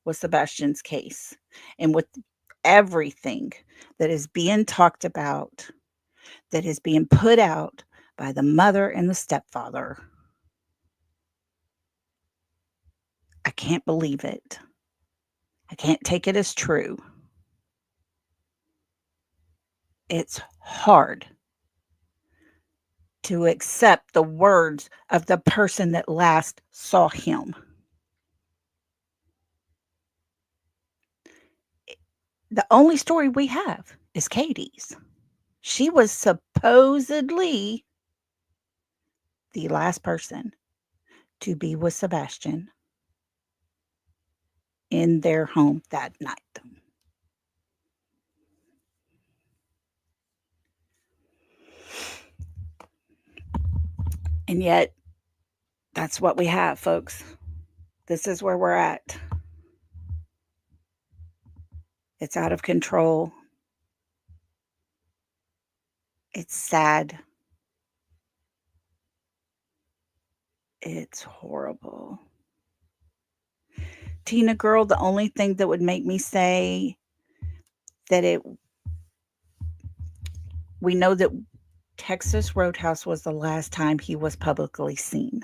with Sebastian's case and with everything that is being talked about, that is being put out by the mother and the stepfather. I can't believe it. I can't take it as true. It's hard to accept the words of the person that last saw him. The only story we have is Katie's. She was supposedly the last person to be with Sebastian in their home that night. And yet, that's what we have, folks. This is where we're at. It's out of control. It's sad. It's horrible. Tina girl, the only thing that would make me say that we know that Texas Roadhouse was the last time he was publicly seen.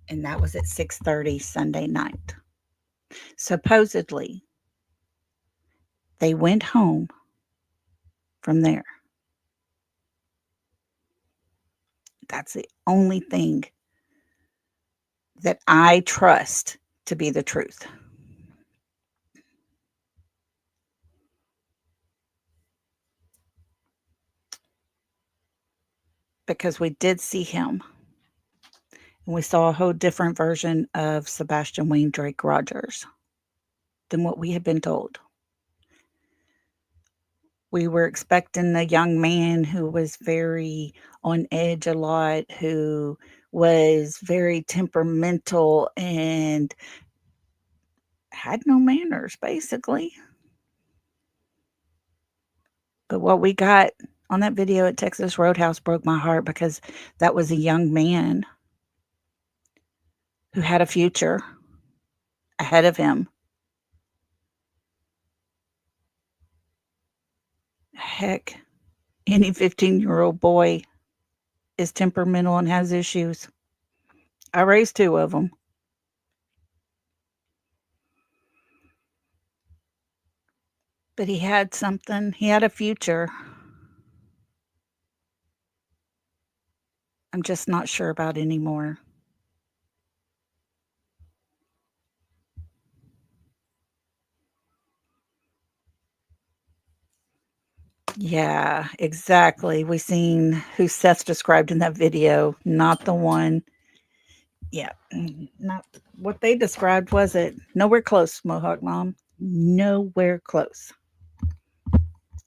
And that was at 6:30 Sunday night. Supposedly, they went home from there. That's the only thing that I trust to be the truth. Because we did see him. And we saw a whole different version of Sebastian Wayne Drake Rogers than what we had been told. We were expecting a young man who was very on edge a lot, who was very temperamental and had no manners, basically. But what we got on that video at Texas Roadhouse broke my heart because that was a young man who had a future ahead of him. Heck, any 15-year-old boy is temperamental and has issues. I raised 2 of them. But he had something. He had a future. I'm just not sure about anymore. Yeah, exactly. We seen who Seth described in that video, not the one. Yeah, not what they described, was it? Nowhere close, Mohawk Mom. Nowhere close.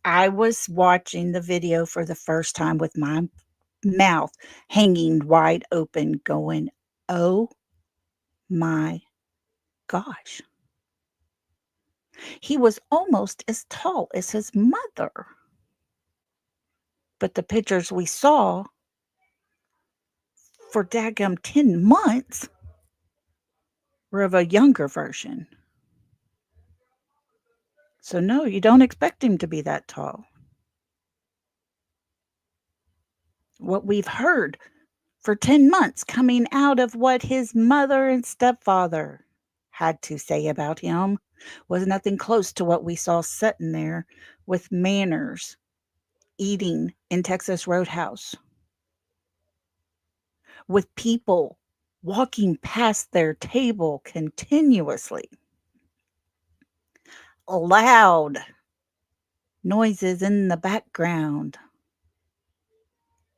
I was watching the video for the first time with my mouth hanging wide open, going, oh my gosh. He was almost as tall as his mother. But the pictures we saw for daggum 10 months were of a younger version. So no, you don't expect him to be that tall. What we've heard for 10 months coming out of what his mother and stepfather had to say about him was nothing close to what we saw sitting there with manners, eating in Texas Roadhouse, with people walking past their table continuously, loud noises in the background,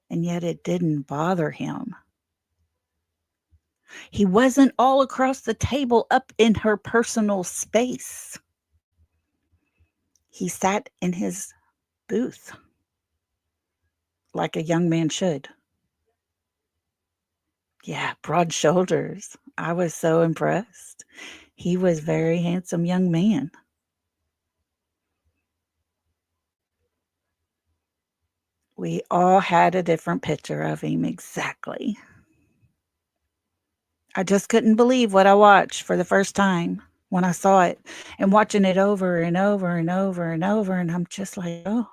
and yet it didn't bother him. He wasn't all across the table up in her personal space. He sat in his booth like a young man should. Yeah, broad shoulders. I was so impressed. He was a very handsome young man. We all had a different picture of him, exactly. I just couldn't believe what I watched for the first time when I saw it, and watching it over and over and over and over, and I'm just like, oh,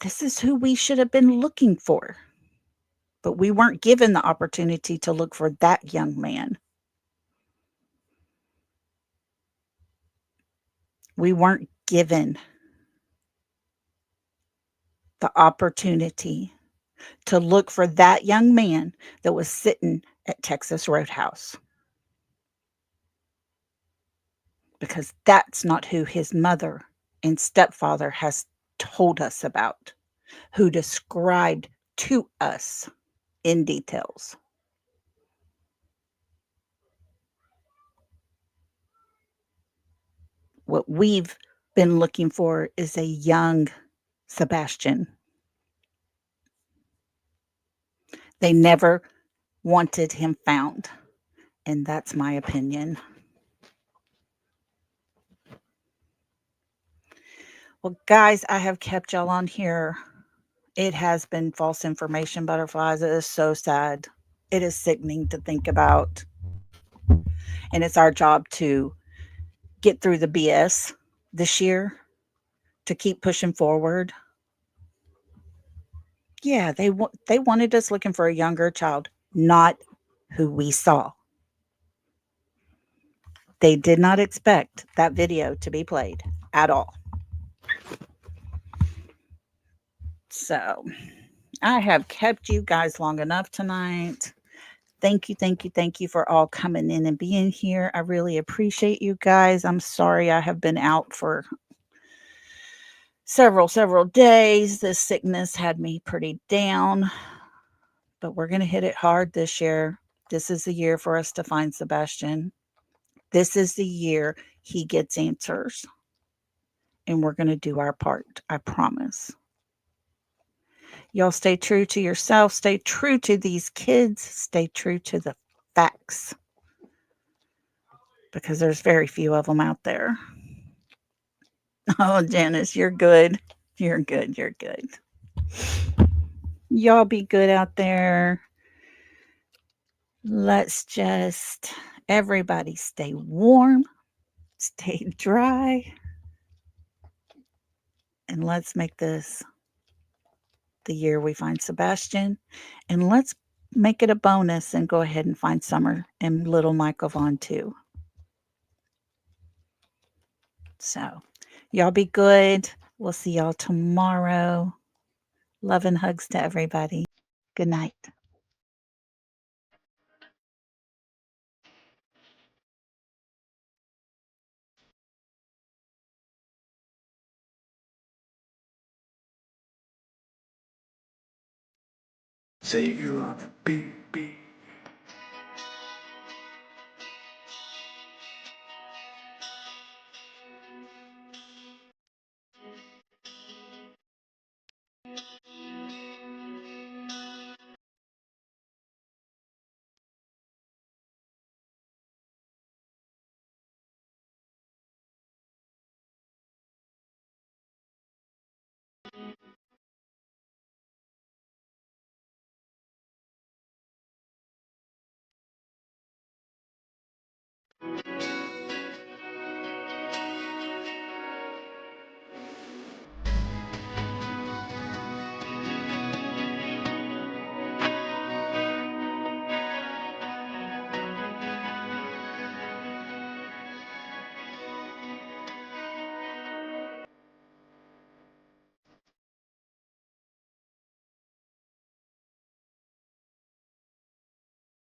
this is who we should have been looking for. But we weren't given the opportunity to look for that young man. We weren't given the opportunity to look for that young man that was sitting at Texas Roadhouse. Because that's not who his mother and stepfather has told us about, who described to us in details. What we've been looking for is a young Sebastian. They never wanted him found, and that's my opinion. Well, guys, I have kept y'all on here. It has been false information, butterflies. It is so sad. It is sickening to think about. And it's our job to get through the BS this year, to keep pushing forward. Yeah, they wanted us looking for a younger child, not who we saw. They did not expect that video to be played at all. So I have kept you guys long enough tonight. Thank you for all coming in and being here. I really appreciate you guys. I'm sorry I have been out for several days. This sickness had me pretty down, but we're going to hit it hard this year. This is the year for us to find Sebastian. This is the year he gets answers, and we're going to do our part. I promise. Y'all stay true to yourself. Stay true to these kids. Stay true to the facts. because there's very few of them out there. Oh, Janice, you're good. You're good. You're good. Y'all be good out there. Let's just, everybody stay warm, stay dry, and let's make this the year we find Sebastian. And let's make it a bonus and go ahead and find Summer and little Michael Vaughn too. So, y'all be good. We'll see y'all tomorrow. Love and hugs to everybody. Good night. Savior of baby.